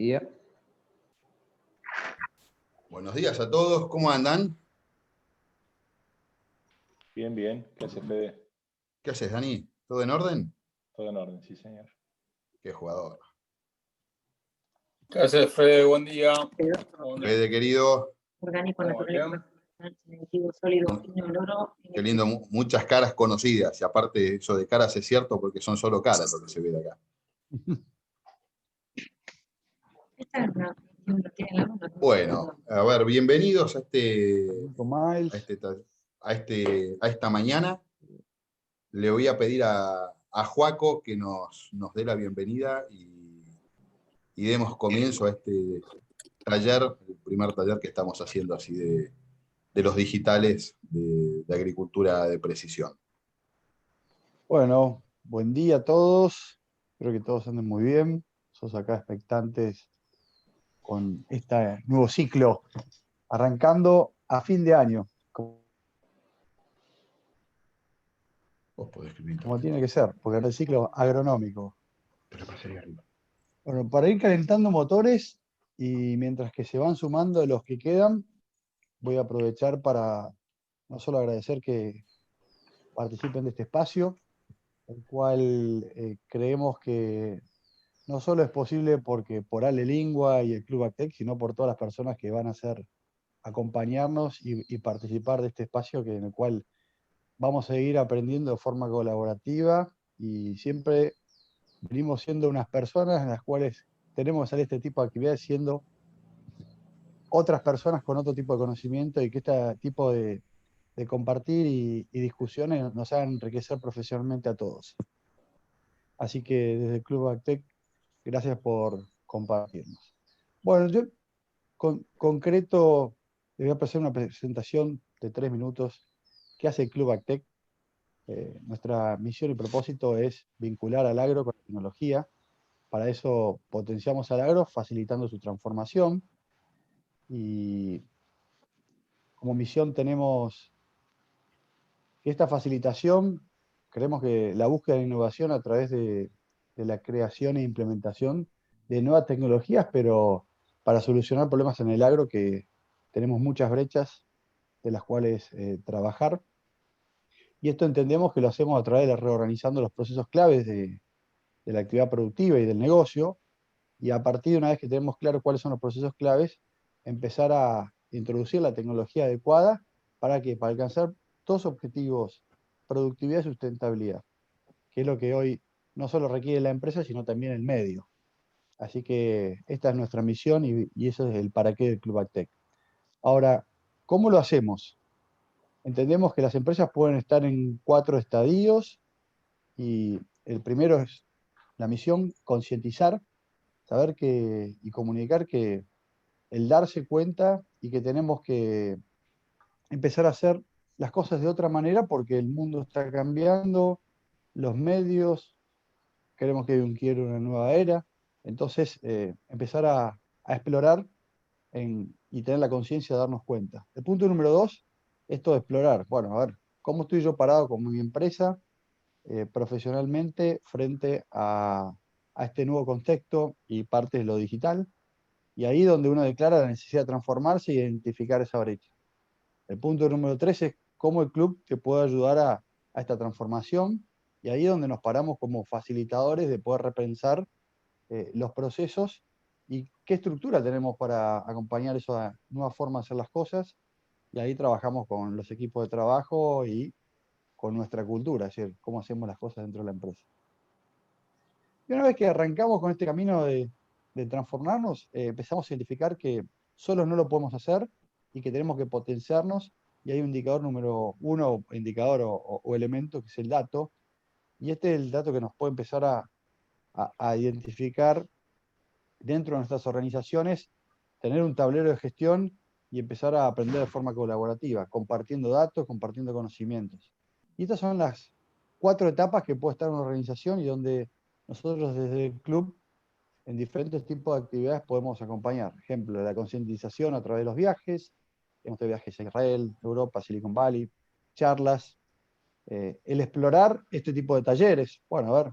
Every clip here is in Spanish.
día. Buenos días a todos, ¿cómo andan? Bien, bien. ¿Qué hace Fede? ¿Qué haces, Dani? ¿Todo en orden? Todo en orden, sí, señor. Qué jugador. ¿Qué haces, Fede? Buen día. Fede, querido. Orgánico, ¿Cómo natural, selectivo, sólido, inodoro. Qué lindo, muchas caras conocidas. Y aparte, eso de caras es cierto porque son solo caras lo que se ve de acá. Esta es una cuestión que tiene la mano. Bueno, a ver, bienvenidos a Miles. esta mañana. Le voy a pedir a Joaco que nos dé la bienvenida y demos comienzo a este taller, el primer taller que estamos haciendo así de los digitales de agricultura de precisión. Bueno, buen día a todos. Espero que todos anden muy bien. Sos acá expectantes con este nuevo ciclo, arrancando a fin de año, Vos podés escribir. como tiene que ser, porque es el ciclo agronómico. Pero pasaría arriba. Bueno, para ir calentando motores y mientras que se van sumando los que quedan, voy a aprovechar para no solo agradecer que participen de este espacio, el cual creemos que no solo es posible porque por Ale Lingua y el Club Actec, sino por todas las personas que van a acompañarnos y participar de este espacio en el cual vamos a ir aprendiendo de forma colaborativa y siempre venimos siendo unas personas en las cuales tenemos que hacer este tipo de actividades siendo otras personas con otro tipo de conocimiento y que este tipo de compartir y discusiones nos hagan enriquecer profesionalmente a todos. Así que desde el Club Actec, gracias por compartirnos. Bueno, yo concreto les voy a hacer una presentación de 3 minutos. ¿Qué hace el Club Actec? Nuestra misión y propósito es vincular al agro con la tecnología. Para eso potenciamos al agro facilitando su transformación. Y como misión tenemos que esta facilitación, creemos que la búsqueda de innovación a través de la creación e implementación de nuevas tecnologías, pero para solucionar problemas en el agro que tenemos muchas brechas de las cuales trabajar. Y esto entendemos que lo hacemos a través de reorganizando los procesos claves de la actividad productiva y del negocio, y a partir de una vez que tenemos claro cuáles son los procesos claves, empezar a introducir la tecnología adecuada para alcanzar dos objetivos: productividad y sustentabilidad, que es lo que hoy no solo requiere la empresa, sino también el medio. Así que esta es nuestra misión y eso es el para qué del Club Actec. Ahora, ¿cómo lo hacemos? Entendemos que las empresas pueden estar en 4 estadios y el primero es la misión: concientizar, saber y comunicar que el darse cuenta y que tenemos que empezar a hacer las cosas de otra manera porque el mundo está cambiando, los medios, queremos que quiere una nueva era. Entonces, empezar a explorar y tener la conciencia de darnos cuenta. El punto número 2, esto de explorar. Bueno, a ver, ¿cómo estoy yo parado como mi empresa profesionalmente frente a este nuevo contexto y parte de lo digital? Y ahí donde uno declara la necesidad de transformarse e identificar esa brecha. El punto número 3 es cómo el club te puede ayudar a esta transformación, y ahí es donde nos paramos como facilitadores de poder repensar los procesos y qué estructura tenemos para acompañar esa nueva forma de hacer las cosas, y ahí trabajamos con los equipos de trabajo y con nuestra cultura, es decir, cómo hacemos las cosas dentro de la empresa. Y una vez que arrancamos con este camino de transformarnos, empezamos a identificar que solos no lo podemos hacer y que tenemos que potenciarnos, y hay un indicador número 1, indicador o elemento, que es el dato, y este es el dato que nos puede empezar a identificar dentro de nuestras organizaciones, tener un tablero de gestión y empezar a aprender de forma colaborativa, compartiendo datos, compartiendo conocimientos. Y estas son las 4 etapas que puede estar una organización y donde nosotros desde el club en diferentes tipos de actividades podemos acompañar. Ejemplo, la concientización a través de los viajes, hemos tenido viajes a Israel, Europa, Silicon Valley, charlas, el explorar este tipo de talleres. Bueno, a ver,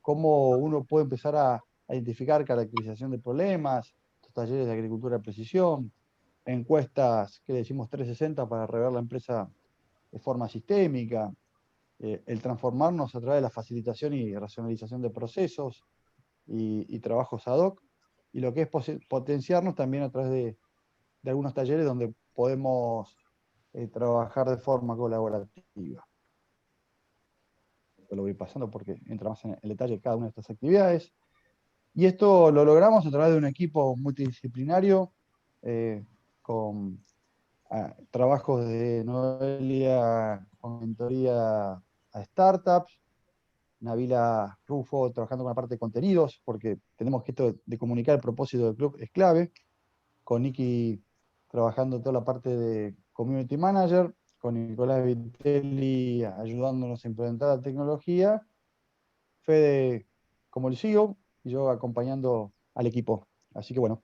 cómo uno puede empezar a identificar caracterización de problemas, talleres de agricultura de precisión, encuestas que le decimos 360 para rever la empresa de forma sistémica, el transformarnos a través de la facilitación y racionalización de procesos y trabajos ad hoc, y lo que es potenciarnos también a través de algunos talleres donde podemos trabajar de forma colaborativa. Esto lo voy pasando porque entra más en el detalle de cada una de estas actividades. Y esto lo logramos a través de un equipo multidisciplinario con trabajos de Noelia con mentoría a startups, Nabila Rufo trabajando con la parte de contenidos, porque tenemos que esto de comunicar el propósito del club es clave, con Nicky trabajando toda la parte de community manager, con Nicolás Vitelli ayudándonos a implementar la tecnología, Fede como el CEO y yo acompañando al equipo. Así que bueno,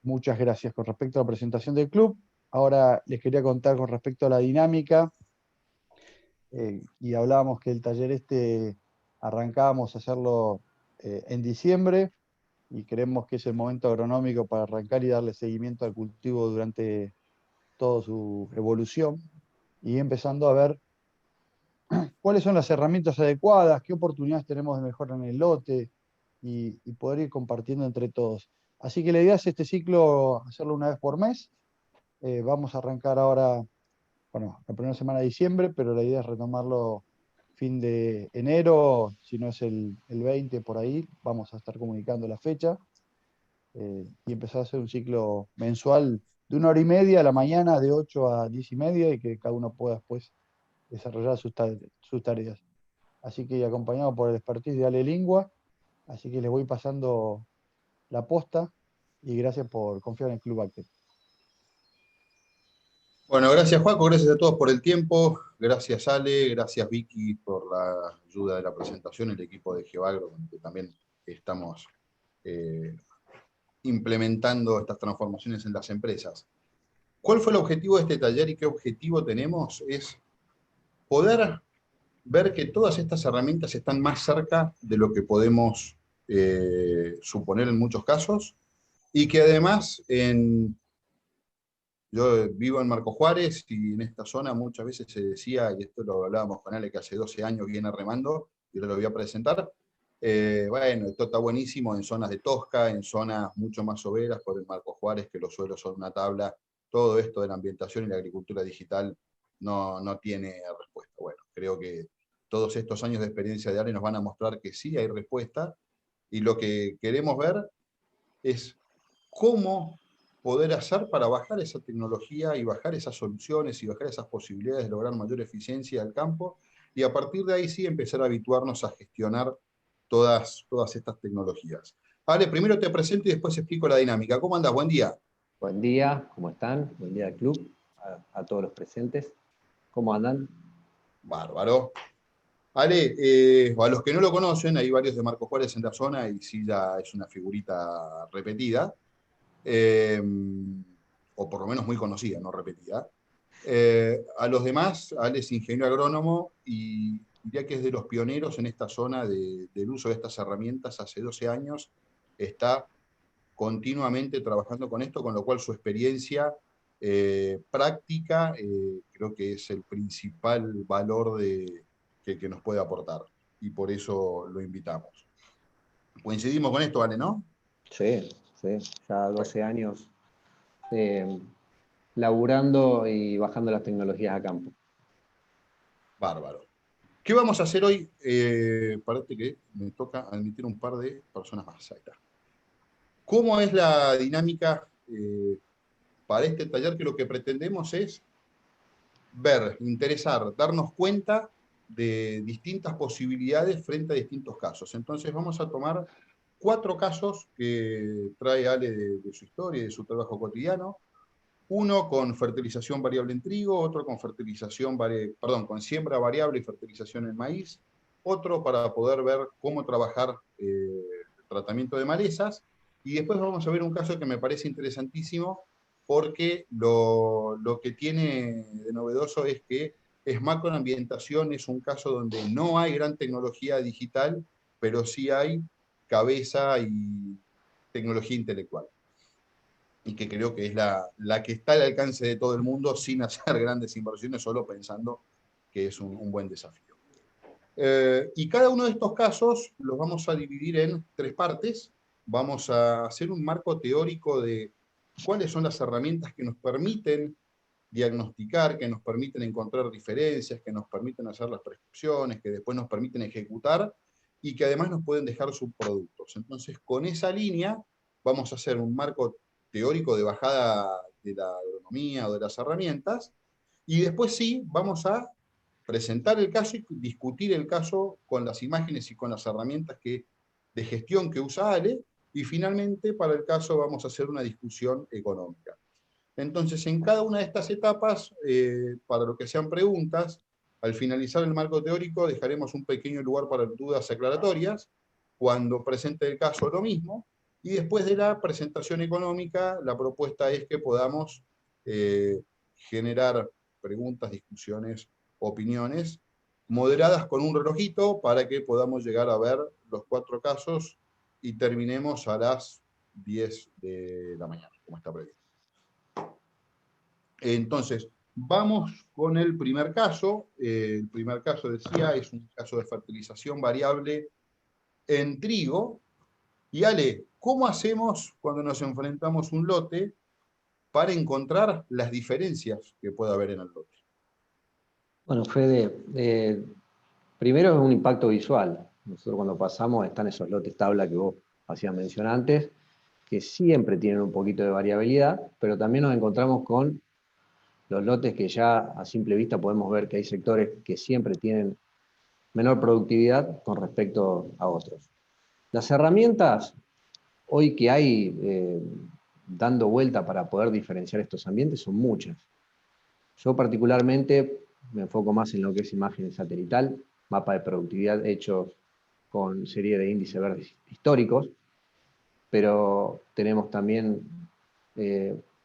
muchas gracias. Con respecto a la presentación del club, ahora les quería contar con respecto a la dinámica, y hablábamos que el taller arrancábamos a hacerlo en diciembre, y creemos que es el momento agronómico para arrancar y darle seguimiento al cultivo durante toda su evolución, y empezando a ver cuáles son las herramientas adecuadas, qué oportunidades tenemos de mejora en el lote, y poder ir compartiendo entre todos. Así que la idea es este ciclo hacerlo una vez por mes. Vamos a arrancar ahora, bueno, la primera semana de diciembre, pero la idea es retomarlo fin de enero, si no es el 20 por ahí, vamos a estar comunicando la fecha, y empezar a hacer un ciclo mensual de 1 hora y media a la mañana, de 8 a 10 y media, y que cada uno pueda después desarrollar sus tareas. Así que acompañado por el expertise de Ale Lingua, así que les voy pasando la posta, y gracias por confiar en el Club Acte. Bueno, gracias Juaco, gracias a todos por el tiempo, gracias Ale, gracias Vicky por la ayuda de la presentación, el equipo de Geoagro, que también estamos implementando estas transformaciones en las empresas. ¿Cuál fue el objetivo de este taller y qué objetivo tenemos? Es poder ver que todas estas herramientas están más cerca de lo que podemos suponer en muchos casos, y que además yo vivo en Marco Juárez, y en esta zona muchas veces se decía, y esto lo hablábamos con Ale que hace 12 años viene remando, y ahora lo voy a presentar, bueno, esto está buenísimo en zonas de tosca, en zonas mucho más soberas, por el Marco Juárez, que los suelos son una tabla, todo esto de la ambientación y la agricultura digital no tiene respuesta. Bueno, creo que todos estos años de experiencia de Ale nos van a mostrar que sí hay respuesta, y lo que queremos ver es cómo poder hacer para bajar esa tecnología y bajar esas soluciones y bajar esas posibilidades de lograr mayor eficiencia del campo, y a partir de ahí sí empezar a habituarnos a gestionar todas estas tecnologías. Ale, primero te presento y después explico la dinámica. ¿Cómo andás? Buen día. Buen día, ¿cómo están? Buen día al club, a todos los presentes. ¿Cómo andan? Bárbaro. Ale, a los que no lo conocen, hay varios de Marco Juárez en la zona, y sí ya es una figurita repetida, o por lo menos muy conocida, no repetida. A los demás, Ale es ingeniero agrónomo, y diría que es de los pioneros en esta zona del uso de estas herramientas. Hace 12 años está continuamente trabajando con esto, con lo cual su experiencia práctica creo que es el principal valor que nos puede aportar, y por eso lo invitamos. Coincidimos con esto, Ale, ¿no? Sí, ya 12 años laburando y bajando las tecnologías a campo. Bárbaro. ¿Qué vamos a hacer hoy? Parece que me toca admitir un par de personas más. Ahí está. ¿Cómo es la dinámica para este taller? Que lo que pretendemos es ver, interesar, darnos cuenta de distintas posibilidades frente a distintos casos. Entonces vamos a tomar 4 casos que trae Ale de su historia y de su trabajo cotidiano. Uno con fertilización variable en trigo, otro con con siembra variable y fertilización en maíz, otro para poder ver cómo trabajar el tratamiento de malezas, y después vamos a ver un caso que me parece interesantísimo, porque lo que tiene de novedoso es que es macroambientación, es un caso donde no hay gran tecnología digital, pero sí hay cabeza y tecnología intelectual. Y que creo que es la que está al alcance de todo el mundo sin hacer grandes inversiones, solo pensando que es un buen desafío. Y cada uno de estos casos los vamos a dividir en 3 partes. Vamos a hacer un marco teórico de cuáles son las herramientas que nos permiten diagnosticar, que nos permiten encontrar diferencias, que nos permiten hacer las prescripciones, que después nos permiten ejecutar y que además nos pueden dejar subproductos. Entonces, con esa línea vamos a hacer un marco teórico de bajada de la agronomía o de las herramientas, y después sí vamos a presentar el caso y discutir el caso con las imágenes y con las herramientas de gestión que usa Ale, y finalmente para el caso vamos a hacer una discusión económica. Entonces, en cada una de estas etapas, para lo que sean preguntas, al finalizar el marco teórico dejaremos un pequeño lugar para dudas aclaratorias, cuando presente el caso lo mismo, y después de la presentación económica, la propuesta es que podamos generar preguntas, discusiones, opiniones, moderadas con un relojito para que podamos llegar a ver los 4 casos y terminemos a las 10 de la mañana, como está previsto. Entonces, vamos con el primer caso. El primer caso, decía, es un caso de fertilización variable en trigo. Y Ale, ¿cómo hacemos cuando nos enfrentamos a un lote para encontrar las diferencias que pueda haber en el lote? Bueno, Fede, primero es un impacto visual. Nosotros cuando pasamos están esos lotes tabla que vos hacías mención antes, que siempre tienen un poquito de variabilidad, pero también nos encontramos con los lotes que ya a simple vista podemos ver que hay sectores que siempre tienen menor productividad con respecto a otros. Las herramientas hoy que hay dando vuelta para poder diferenciar estos ambientes son muchas. Yo particularmente me enfoco más en lo que es imagen satelital, mapa de productividad hechos con serie de índices verdes históricos, pero tenemos también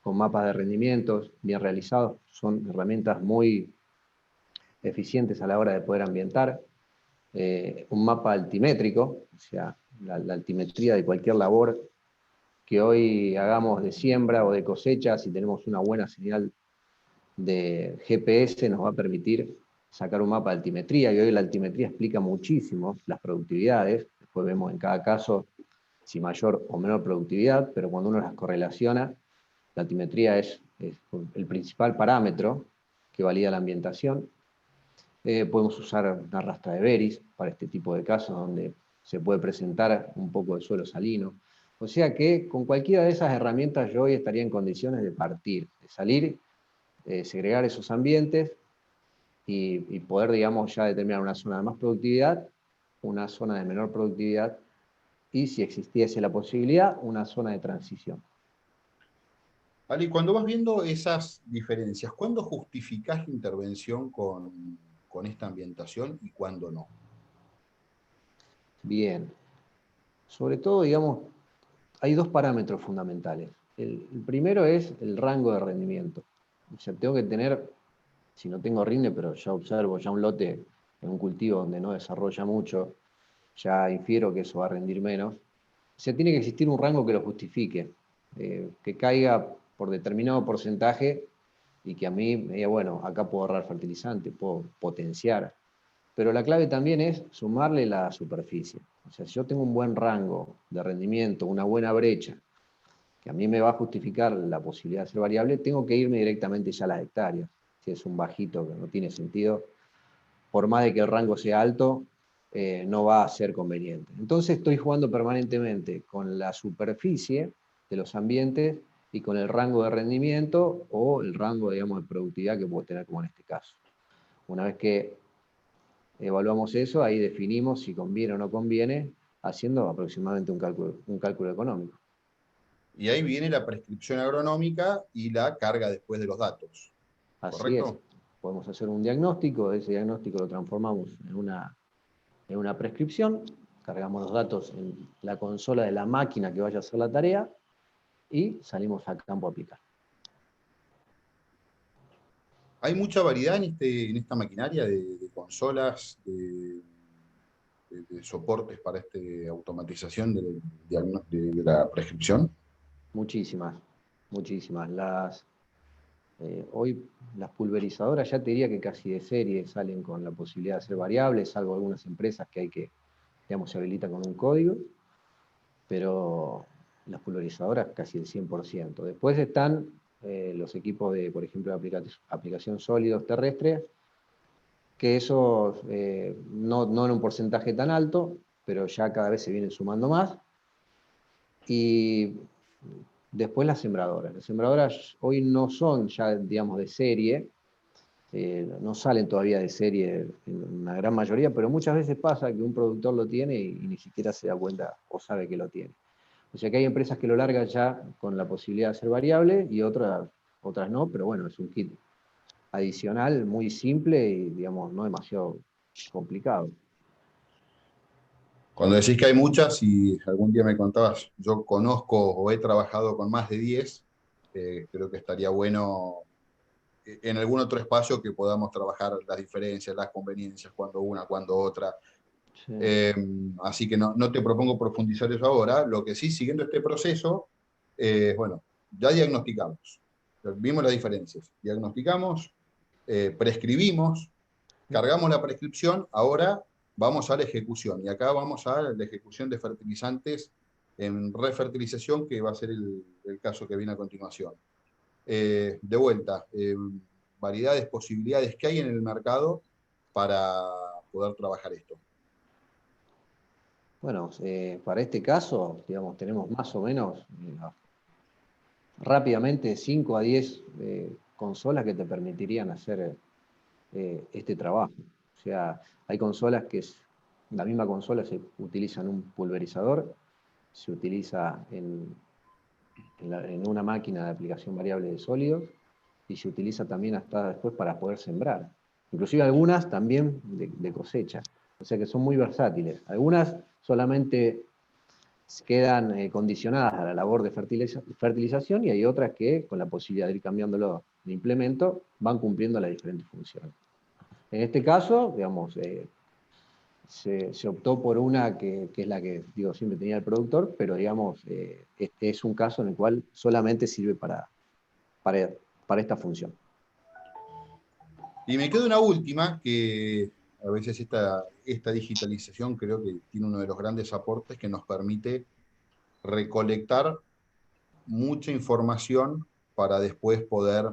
con mapas de rendimientos bien realizados, son herramientas muy eficientes a la hora de poder ambientar. Un mapa altimétrico, o sea, la altimetría de cualquier labor que hoy hagamos de siembra o de cosecha, si tenemos una buena señal de GPS nos va a permitir sacar un mapa de altimetría, y hoy la altimetría explica muchísimo las productividades. Después vemos en cada caso si mayor o menor productividad, pero cuando uno las correlaciona, la altimetría es el principal parámetro que valida la ambientación. Podemos usar una rastra de Veris para este tipo de casos donde se puede presentar un poco de suelo salino. O sea que con cualquiera de esas herramientas yo hoy estaría en condiciones de partir, de salir, segregar esos ambientes y poder, digamos, ya determinar una zona de más productividad, una zona de menor productividad y, si existiese la posibilidad, una zona de transición. Ale, cuando vas viendo esas diferencias, ¿cuándo justificás la intervención con esta ambientación y cuándo no? Bien. Sobre todo, digamos, hay 2 parámetros fundamentales. El primero es el rango de rendimiento. O sea, tengo que tener, si no tengo rinde, pero ya observo ya un lote en un cultivo donde no desarrolla mucho, ya infiero que eso va a rendir menos. O sea, tiene que existir un rango que lo justifique, que caiga por determinado porcentaje y que a mí me diga, bueno, acá puedo ahorrar fertilizante, puedo potenciar. Pero la clave también es sumarle la superficie. O sea, si yo tengo un buen rango de rendimiento, una buena brecha, que a mí me va a justificar la posibilidad de ser variable, tengo que irme directamente ya a las hectáreas. Si es un bajito que no tiene sentido, por más de que el rango sea alto, no va a ser conveniente. Entonces estoy jugando permanentemente con la superficie de los ambientes y con el rango de rendimiento o el rango, digamos, de productividad que puedo tener, como en este caso. Una vez que evaluamos eso, ahí definimos si conviene o no conviene, haciendo aproximadamente un cálculo económico. Y ahí viene la prescripción agronómica y la carga después de los datos. Así ¿Correcto? es. Podemos hacer un diagnóstico, ese diagnóstico lo transformamos en una prescripción, cargamos los datos en la consola de la máquina que vaya a hacer la tarea y salimos a campo a aplicar. Hay mucha variedad en esta maquinaria de consolas, de de soportes para esta automatización de la prescripción? Muchísimas, muchísimas. Hoy las pulverizadoras ya te diría que casi de serie salen con la posibilidad de hacer variables, salvo algunas empresas que hay que, digamos, se habilita con un código, pero las pulverizadoras casi el 100%. Después están los equipos de, por ejemplo, de aplicación sólidos terrestres, que esos no en un porcentaje tan alto, pero ya cada vez se vienen sumando más. Y después las sembradoras. Las sembradoras hoy no son ya, digamos, de serie, no salen todavía de serie en una gran mayoría, pero muchas veces pasa que un productor lo tiene y ni siquiera se da cuenta o sabe que lo tiene. O sea que hay empresas que lo largan ya con la posibilidad de ser variable y otras no, pero bueno, es un kit adicional muy simple y, digamos, no demasiado complicado. Cuando decís que hay muchas, y algún día me contabas, yo conozco o he trabajado con más de 10, creo que estaría bueno en algún otro espacio que podamos trabajar las diferencias, las conveniencias, cuando una, cuando otra. Sí. Así que no te propongo profundizar eso ahora. Lo que sí, siguiendo este proceso, bueno, ya diagnosticamos, vimos las diferencias, diagnosticamos, prescribimos, cargamos la prescripción, ahora vamos a la ejecución. Y acá vamos a la ejecución de fertilizantes en refertilización, que va a ser el caso que viene a continuación. De vuelta, variedades, posibilidades que hay en el mercado para poder trabajar esto. Bueno, para este caso, digamos, tenemos más o menos rápidamente 5 a 10 consolas que te permitirían hacer este trabajo. O sea, hay consolas que la misma consola se utiliza en un pulverizador, se utiliza en una máquina de aplicación variable de sólidos y se utiliza también hasta después para poder sembrar. Inclusive algunas también de cosecha. O sea que son muy versátiles. Algunas solamente quedan condicionadas a la labor de fertilización y hay otras que, con la posibilidad de ir cambiándolo de implemento, van cumpliendo las diferentes funciones. En este caso, digamos, se optó por una que es la que, digo, siempre tenía el productor, pero digamos, este es un caso en el cual solamente sirve para esta función. Y me queda una última, que a veces esta digitalización creo que tiene uno de los grandes aportes que nos permite recolectar mucha información para después poder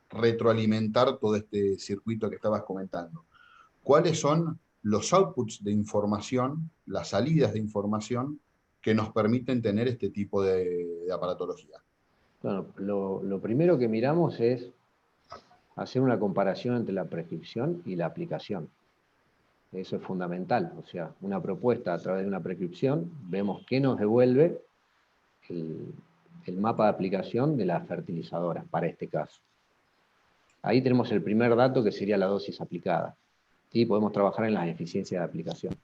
retroalimentar todo este circuito que estabas comentando. ¿Cuáles son los outputs de información, las salidas de información que nos permiten tener este tipo de aparatología? Bueno, lo primero que miramos es hacer una comparación entre la prescripción y la aplicación. Eso es fundamental. O sea, una propuesta a través de una prescripción, vemos qué nos devuelve el mapa de aplicación de la fertilizadora, para este caso. Ahí tenemos el primer dato, que sería la dosis aplicada. ¿Sí? Podemos trabajar en las eficiencias de aplicación.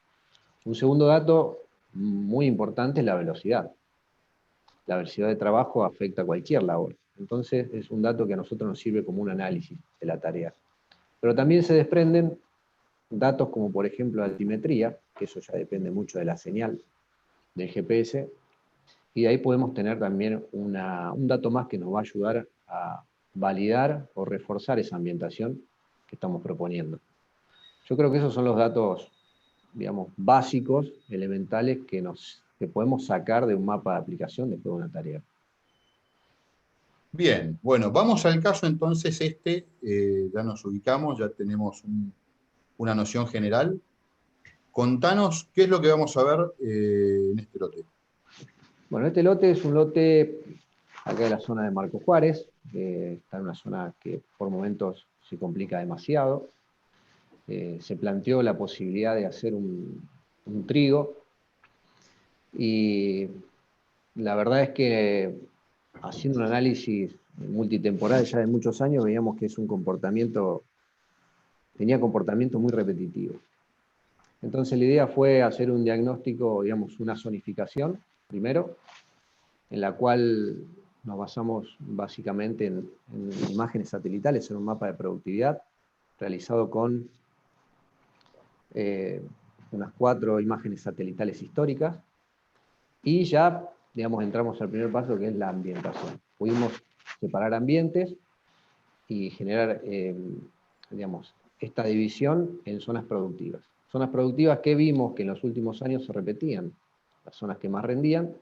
Un segundo dato muy importante es la velocidad. La velocidad de trabajo afecta a cualquier labor. Entonces, es un dato que a nosotros nos sirve como un análisis de la tarea. Pero también se desprenden datos como, por ejemplo, la altimetría, que eso ya depende mucho de la señal del GPS, y de ahí podemos tener también un dato más que nos va a ayudar a validar o reforzar esa ambientación que estamos proponiendo. Yo creo que esos son los datos, digamos, básicos, elementales, que podemos sacar de un mapa de aplicación después de una tarea. Bien, bueno, vamos al caso entonces ya nos ubicamos, ya tenemos una noción general. Contanos qué es lo que vamos a ver en este lote. Bueno, este lote es un lote acá de la zona de Marco Juárez, está en una zona que por momentos se complica demasiado. Se planteó la posibilidad de hacer un trigo, y la verdad es que haciendo un análisis multitemporal ya de muchos años, veíamos que tenía comportamiento muy repetitivo. Entonces la idea fue hacer un diagnóstico, digamos, una zonificación, primero, en la cual nos basamos básicamente en imágenes satelitales, en un mapa de productividad realizado con unas 4 imágenes satelitales históricas, y ya, digamos, entramos al primer paso, que es la ambientación. Pudimos separar ambientes y generar, digamos, esta división en zonas productivas. Zonas productivas que vimos que en los últimos años se repetían, las zonas que más rendían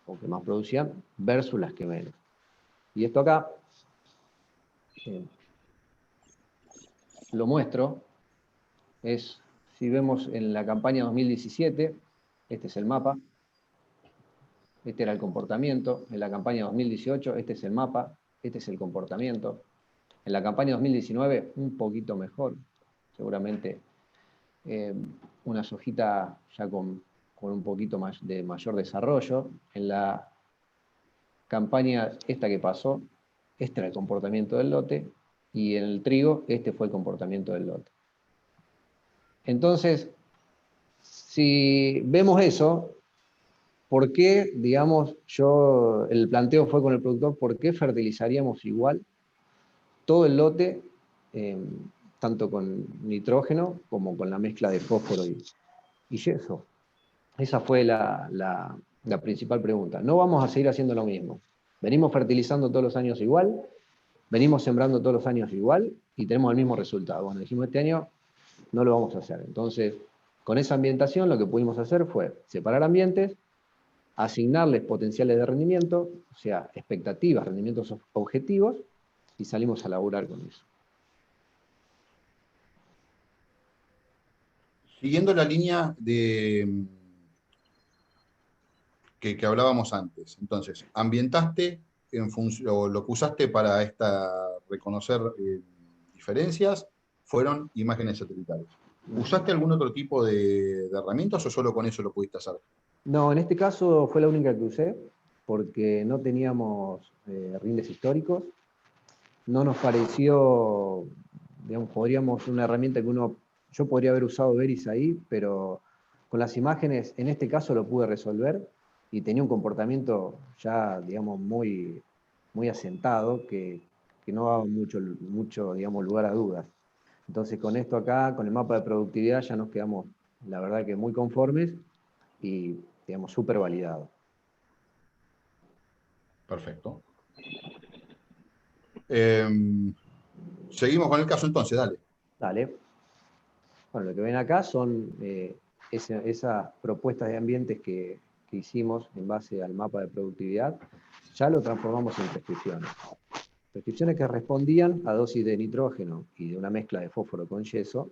o que más producían versus las que menos. Y esto acá lo muestro, es, si vemos en la campaña 2017, este es el mapa, este era el comportamiento. En la campaña 2018, este es el mapa, este es el comportamiento. En la campaña 2019, un poquito mejor, seguramente una sojita ya con un poquito más de mayor desarrollo. En la campaña esta que pasó, este era el comportamiento del lote, y en el trigo, este fue el comportamiento del lote. Entonces, si vemos eso, ¿por qué, digamos, el planteo fue con el productor, ¿por qué fertilizaríamos igual todo el lote, tanto con nitrógeno como con la mezcla de fósforo y yeso? Esa fue la principal pregunta. No vamos a seguir haciendo lo mismo. Venimos fertilizando todos los años igual, venimos sembrando todos los años igual, y tenemos el mismo resultado. Bueno, dijimos, este año no lo vamos a hacer. Entonces, con esa ambientación lo que pudimos hacer fue separar ambientes, asignarles potenciales de rendimiento, o sea, expectativas, rendimientos objetivos, y salimos a laburar con eso. Siguiendo la línea de que hablábamos antes, entonces, ambientaste en función, o lo que usaste para reconocer diferencias fueron imágenes satelitales. ¿Usaste algún otro tipo de herramientas o solo con eso lo pudiste hacer? No, en este caso fue la única que usé, porque no teníamos rindes históricos. No nos pareció, digamos, una herramienta que yo podría haber usado Veris ahí, pero con las imágenes, en este caso lo pude resolver, y tenía un comportamiento ya, digamos, muy, muy asentado, que no daba mucho, digamos, lugar a dudas. Entonces, con esto acá, con el mapa de productividad, ya nos quedamos, la verdad, que muy conformes y, digamos, súper validado. Perfecto. Seguimos con el caso entonces, dale. Dale. Bueno, lo que ven acá son esas propuestas de ambientes que hicimos en base al mapa de productividad. Ya lo transformamos en prescripciones. Prescripciones que respondían a dosis de nitrógeno y de una mezcla de fósforo con yeso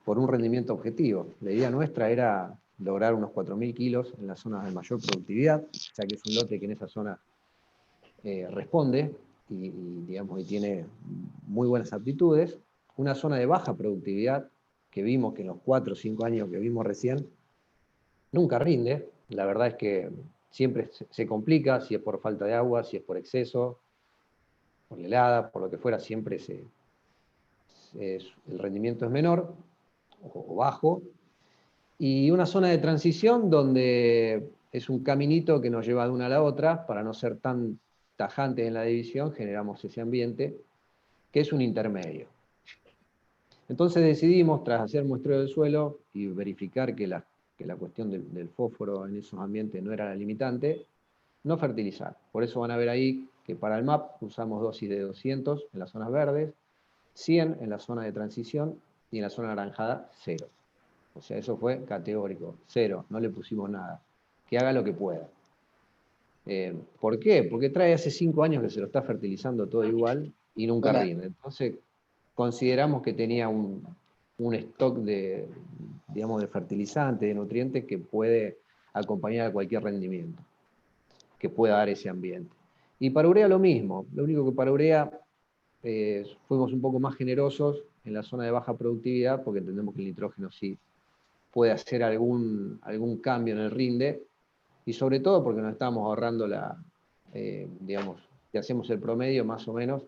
por un rendimiento objetivo. La idea nuestra era lograr unos 4.000 kilos en las zonas de mayor productividad, ya que es un lote que en esa zona responde digamos, y tiene muy buenas aptitudes. Una zona de baja productividad, que vimos que en los 4 o 5 años que vimos recién, nunca rinde. La verdad es que siempre se complica, si es por falta de agua, si es por exceso, por la helada, por lo que fuera, siempre el rendimiento es menor o bajo. Y una zona de transición donde es un caminito que nos lleva de una a la otra, para no ser tan tajantes en la división, generamos ese ambiente, que es un intermedio. Entonces decidimos, tras hacer muestreo del suelo y verificar que la cuestión del fósforo en esos ambientes no era la limitante, no fertilizar. Por eso van a ver ahí que para el MAP usamos dosis de 200 en las zonas verdes, 100 en la zona de transición, y en la zona anaranjada, 0. O sea, eso fue categórico, 0, no le pusimos nada. Que haga lo que pueda. ¿Por qué? Porque trae hace 5 años que se lo está fertilizando todo igual y nunca rinde. Entonces, consideramos que tenía un stock digamos, de fertilizantes, de nutrientes, que puede acompañar a cualquier rendimiento, que pueda dar ese ambiente. Y para urea lo mismo. Lo único que para urea fuimos un poco más generosos en la zona de baja productividad, porque entendemos que el nitrógeno sí puede hacer algún cambio en el rinde, y sobre todo porque nos estamos ahorrando digamos, si hacemos el promedio más o menos,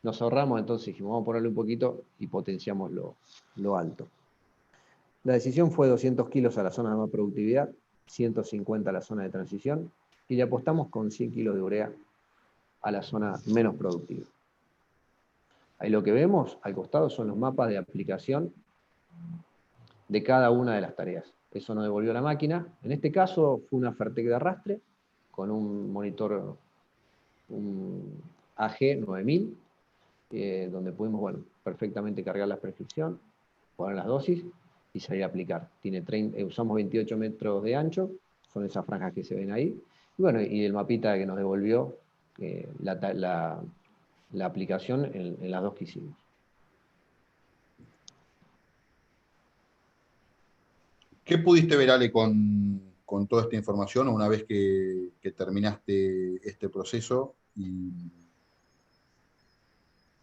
nos ahorramos, entonces dijimos, vamos a ponerle un poquito y potenciamos lo alto. La decisión fue 200 kilos a la zona de más productividad, 150 a la zona de transición, y le apostamos con 100 kilos de urea a la zona menos productiva. Ahí lo que vemos al costado son los mapas de aplicación de cada una de las tareas. Eso nos devolvió la máquina. En este caso fue una Fertec de arrastre con un monitor, un AG 9000, donde pudimos, bueno, perfectamente cargar la prescripción, poner las dosis y salir a aplicar. Usamos 28 metros de ancho, son esas franjas que se ven ahí. Y bueno, y el mapita que nos devolvió la aplicación en las dos que hicimos. ¿Qué pudiste ver, Ale, con toda esta información una vez que terminaste este proceso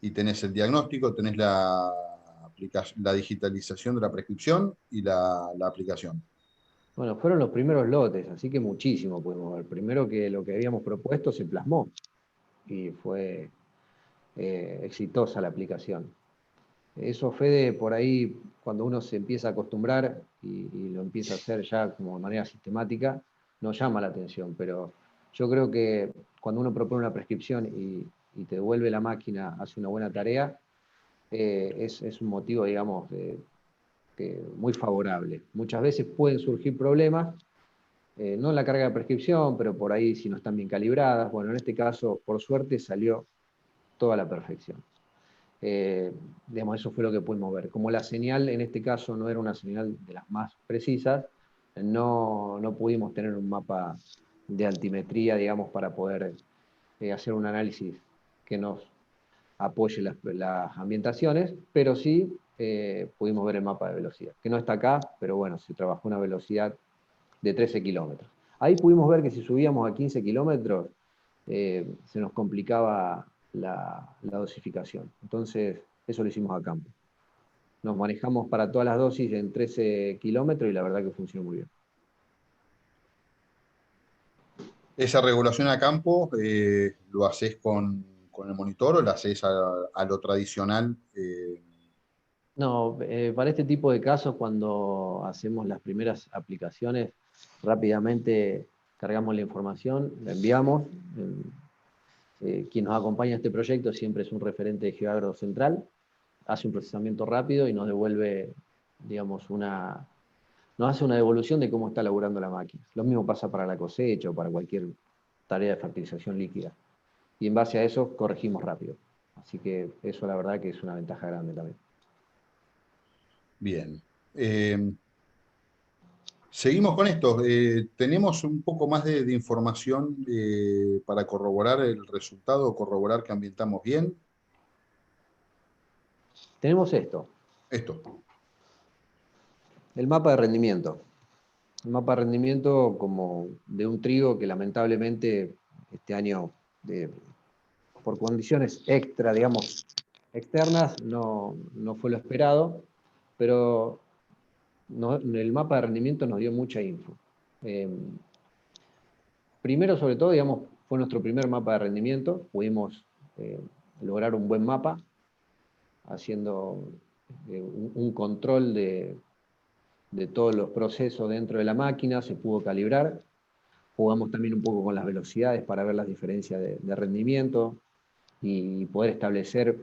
y tenés el diagnóstico, tenés la digitalización de la prescripción y la aplicación? Bueno, fueron los primeros lotes, así que muchísimo pudimos ver. Primero que lo que habíamos propuesto se plasmó y fue exitosa la aplicación. Eso, Fede, por ahí, cuando uno se empieza a acostumbrar y lo empieza a hacer ya como de manera sistemática, no llama la atención, pero yo creo que cuando uno propone una prescripción y te devuelve la máquina, hace una buena tarea, es un motivo, digamos, muy favorable. Muchas veces pueden surgir problemas, no en la carga de prescripción, pero por ahí si no están bien calibradas. Bueno, en este caso, por suerte, salió toda a la perfección. Digamos, eso fue lo que pudimos ver. Como la señal en este caso no era una señal de las más precisas, no pudimos tener un mapa de altimetría, digamos, para poder hacer un análisis que nos apoye las ambientaciones, pero sí pudimos ver el mapa de velocidad, que no está acá, pero bueno, se trabajó una velocidad de 13 kilómetros. Ahí pudimos ver que si subíamos a 15 kilómetros, se nos complicaba la dosificación. Entonces, eso lo hicimos a campo. Nos manejamos para todas las dosis en 13 kilómetros y la verdad que funcionó muy bien. ¿Esa regulación a campo lo haces con el monitor o lo haces a lo tradicional? No, para este tipo de casos, cuando hacemos las primeras aplicaciones, rápidamente cargamos la información, la enviamos. Quien nos acompaña en este proyecto siempre es un referente de GeoAgro Central, hace un procesamiento rápido y nos devuelve, digamos, nos hace una devolución de cómo está laburando la máquina. Lo mismo pasa para la cosecha o para cualquier tarea de fertilización líquida. Y en base a eso corregimos rápido. Así que eso la verdad que es una ventaja grande también. Bien. Seguimos con esto. Tenemos un poco más de información para corroborar el resultado, corroborar que ambientamos bien. Tenemos esto, Esto. el mapa de rendimiento. El mapa de rendimiento como de un trigo que lamentablemente este año, por condiciones extra, digamos, externas, no fue lo esperado, pero el mapa de rendimiento nos dio mucha info. Primero, sobre todo, digamos, fue nuestro primer mapa de rendimiento, pudimos lograr un buen mapa, haciendo un control de todos los procesos dentro de la máquina, se pudo calibrar, jugamos también un poco con las velocidades para ver las diferencias de rendimiento y poder establecer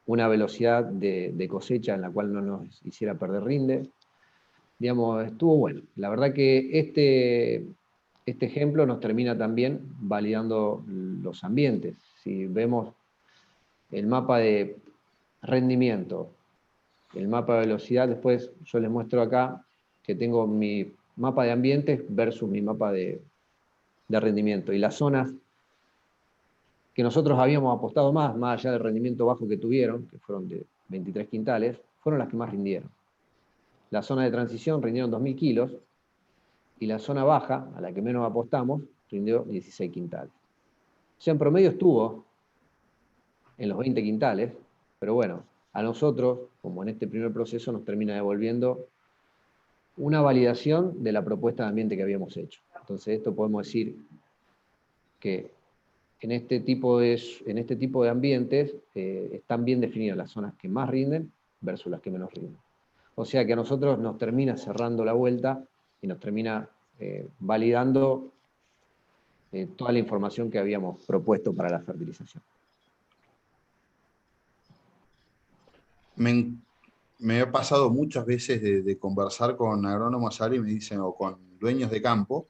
una velocidad de cosecha en la cual no nos hiciera perder rinde. Digamos, estuvo bueno. La verdad que este ejemplo nos termina también validando los ambientes. Si vemos el mapa de rendimiento, el mapa de velocidad, después yo les muestro acá que tengo mi mapa de ambientes versus mi mapa de rendimiento. Y las zonas que nosotros habíamos apostado más allá del rendimiento bajo que tuvieron, que fueron de 23 quintales, fueron las que más rindieron. La zona de transición rindieron 2.000 kilos y la zona baja, a la que menos apostamos, rindió 16 quintales. O sea, en promedio estuvo en los 20 quintales, pero bueno, a nosotros, como en este primer proceso, nos termina devolviendo una validación de la propuesta de ambiente que habíamos hecho. Entonces, esto podemos decir que en este tipo de ambientes están bien definidas las zonas que más rinden versus las que menos rinden. O sea que a nosotros nos termina cerrando la vuelta y nos termina validando toda la información que habíamos propuesto para la fertilización. me ha pasado muchas veces de conversar con agrónomos y me dicen, o con dueños de campo,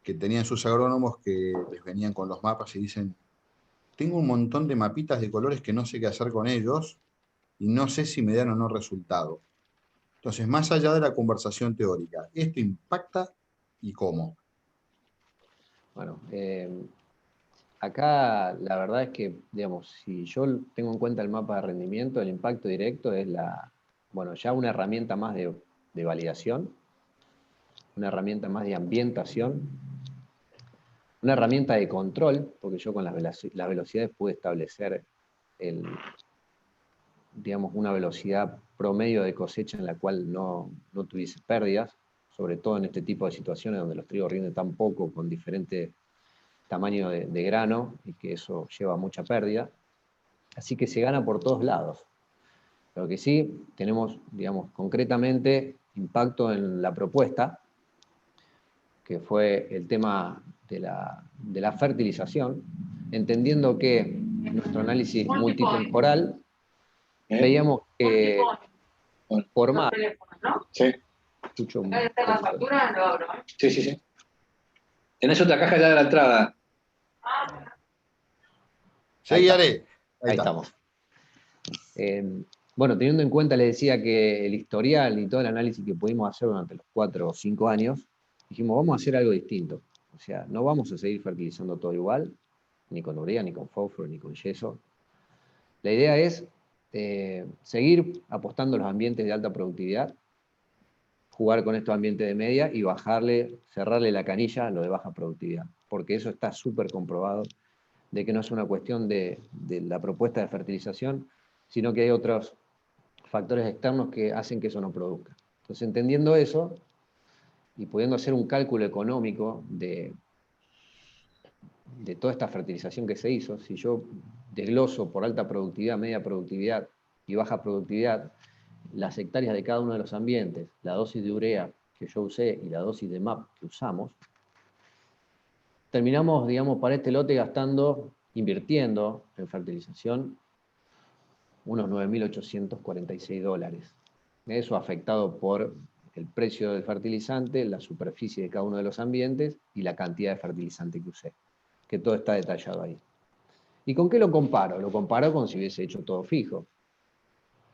que tenían sus agrónomos que les venían con los mapas y dicen, tengo un montón de mapitas de colores que no sé qué hacer con ellos y no sé si me dan o no resultado. Entonces, más allá de la conversación teórica, ¿esto impacta y cómo? Bueno, acá la verdad es que, digamos, si yo tengo en cuenta el mapa de rendimiento, el impacto directo es bueno, ya una herramienta más de validación, una herramienta más de ambientación, una herramienta de control, porque yo con las velocidades pude establecer digamos, una velocidad promedio de cosecha en la cual no tuviese pérdidas, sobre todo en este tipo de situaciones donde los trigos rinden tan poco con diferente tamaño de grano y que eso lleva mucha pérdida. Así que se gana por todos lados. Lo que sí tenemos, digamos, concretamente impacto en la propuesta, que fue el tema de la fertilización, entendiendo que en nuestro análisis multitemporal veíamos que por más... Sí. Escucho un la factura lo abro. Sí, sí, sí. Tenés otra caja ya de la entrada. Seguiré. Ahí estamos. Bueno, teniendo en cuenta, le decía que el historial y todo el análisis que pudimos hacer durante los 4 o 5 años, dijimos, vamos a hacer algo distinto. O sea, no vamos a seguir fertilizando todo igual, ni con urea, ni con fósforo, ni con yeso. La idea es seguir apostando a los ambientes de alta productividad, jugar con estos ambientes de media y cerrarle la canilla a lo de baja productividad, porque eso está súper comprobado, de que no es una cuestión de la propuesta de fertilización, sino que hay otros factores externos que hacen que eso no produzca. Entonces, entendiendo eso y pudiendo hacer un cálculo económico de toda esta fertilización que se hizo, si yo desgloso por alta productividad, media productividad y baja productividad, las hectáreas de cada uno de los ambientes, la dosis de urea que yo usé y la dosis de MAP que usamos, terminamos, digamos, para este lote invirtiendo en fertilización, unos $9.846. Eso afectado por el precio del fertilizante, la superficie de cada uno de los ambientes y la cantidad de fertilizante que usé, que todo está detallado ahí. ¿Y con qué lo comparo? Lo comparo con si hubiese hecho todo fijo.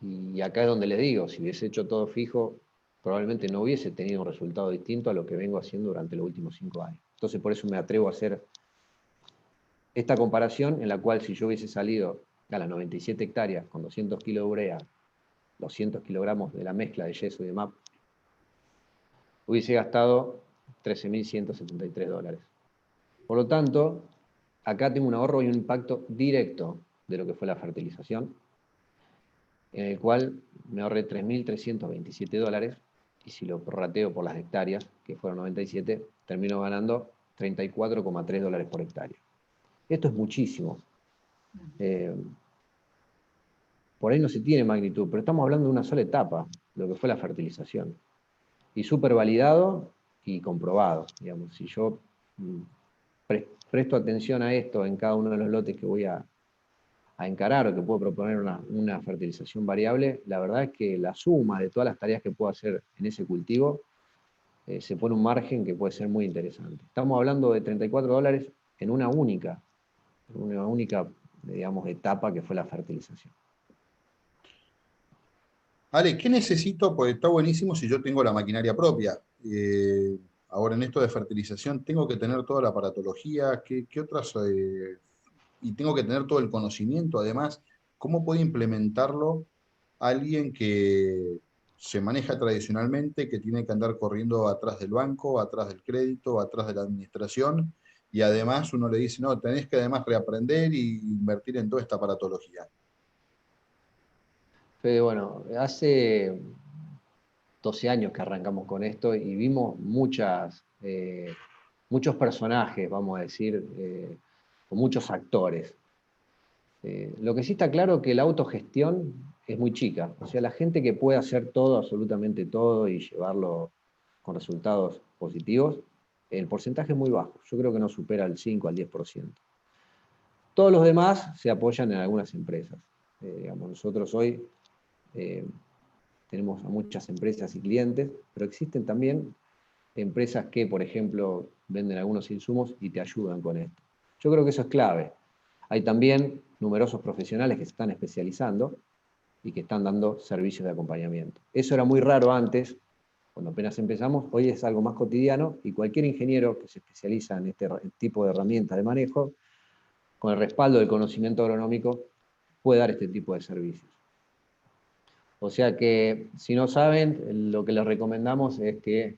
Y acá es donde le digo, si hubiese hecho todo fijo, probablemente no hubiese tenido un resultado distinto a lo que vengo haciendo durante los últimos 5 años. Entonces por eso me atrevo a hacer esta comparación en la cual si yo hubiese salido a las 97 hectáreas con 200 kilos de urea, 200 kilogramos de la mezcla de yeso y de MAP, hubiese gastado $13.173. Por lo tanto, acá tengo un ahorro y un impacto directo de lo que fue la fertilización, en el cual me ahorré $3.327, y si lo prorrateo por las hectáreas, que fueron 97, termino ganando $34,3 por hectárea. Esto es muchísimo. Por ahí no se tiene magnitud, pero estamos hablando de una sola etapa, lo que fue la fertilización. Y súper validado y comprobado. Digamos, si yo presto atención a esto en cada uno de los lotes que voy a encarar o que puedo proponer una fertilización variable, la verdad es que la suma de todas las tareas que puedo hacer en ese cultivo se pone un margen que puede ser muy interesante. Estamos hablando de $34 en una única, digamos, etapa que fue la fertilización. Ale, ¿qué necesito? Pues está buenísimo si yo tengo la maquinaria propia. Ahora en esto de fertilización, ¿tengo que tener toda la aparatología? ¿Qué otras? Y tengo que tener todo el conocimiento. Además, ¿cómo puede implementarlo alguien que se maneja tradicionalmente, que tiene que andar corriendo atrás del banco, atrás del crédito, atrás de la administración? Y además uno le dice, no, tenés que además reaprender y invertir en toda esta aparatología. Fede, bueno, hace 12 años que arrancamos con esto y vimos muchos personajes, vamos a decir, con muchos actores. Lo que sí está claro es que la autogestión es muy chica. O sea, la gente que puede hacer todo, absolutamente todo, y llevarlo con resultados positivos, el porcentaje es muy bajo. Yo creo que no supera el 5 al 10%. Todos los demás se apoyan en algunas empresas. Digamos, nosotros hoy tenemos a muchas empresas y clientes, pero existen también empresas que, por ejemplo, venden algunos insumos y te ayudan con esto. Yo creo que eso es clave. Hay también numerosos profesionales que se están especializando y que están dando servicios de acompañamiento. Eso era muy raro antes, cuando apenas empezamos. Hoy es algo más cotidiano y cualquier ingeniero que se especializa en este tipo de herramientas de manejo, con el respaldo del conocimiento agronómico, puede dar este tipo de servicios. O sea que, si no saben, lo que les recomendamos es que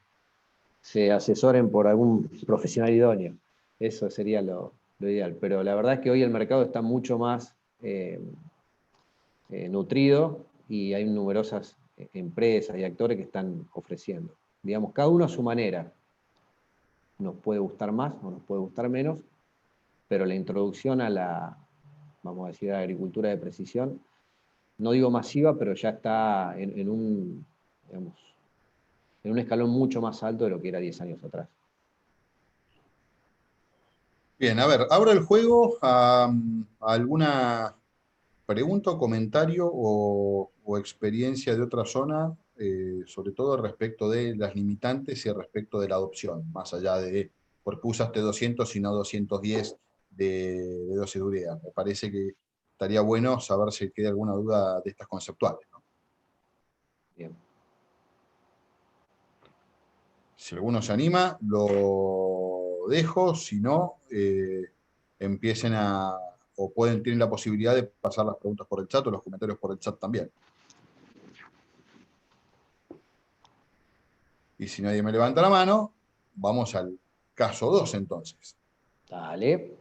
se asesoren por algún profesional idóneo. Eso sería lo ideal. Pero la verdad es que hoy el mercado está mucho más nutrido y hay numerosas empresas y actores que están ofreciendo. Digamos, cada uno a su manera. Nos puede gustar más o nos puede gustar menos, pero la introducción a la, vamos a decir, a la agricultura de precisión, no digo masiva, pero ya está en un, digamos, en un escalón mucho más alto de lo que era 10 años atrás. Bien, a ver, abro el juego a alguna pregunta, comentario o experiencia de otra zona, sobre todo respecto de las limitantes y respecto de la adopción, más allá de por qué usaste 200 y no 210 de dosis de urea. Me parece que estaría bueno saber si queda alguna duda de estas conceptuales, ¿no? Bien. Si alguno se anima, lo dejo, si no, empiecen a, o tienen la posibilidad de pasar las preguntas por el chat o los comentarios por el chat también. Y si nadie me levanta la mano, vamos al caso 2 entonces. Dale.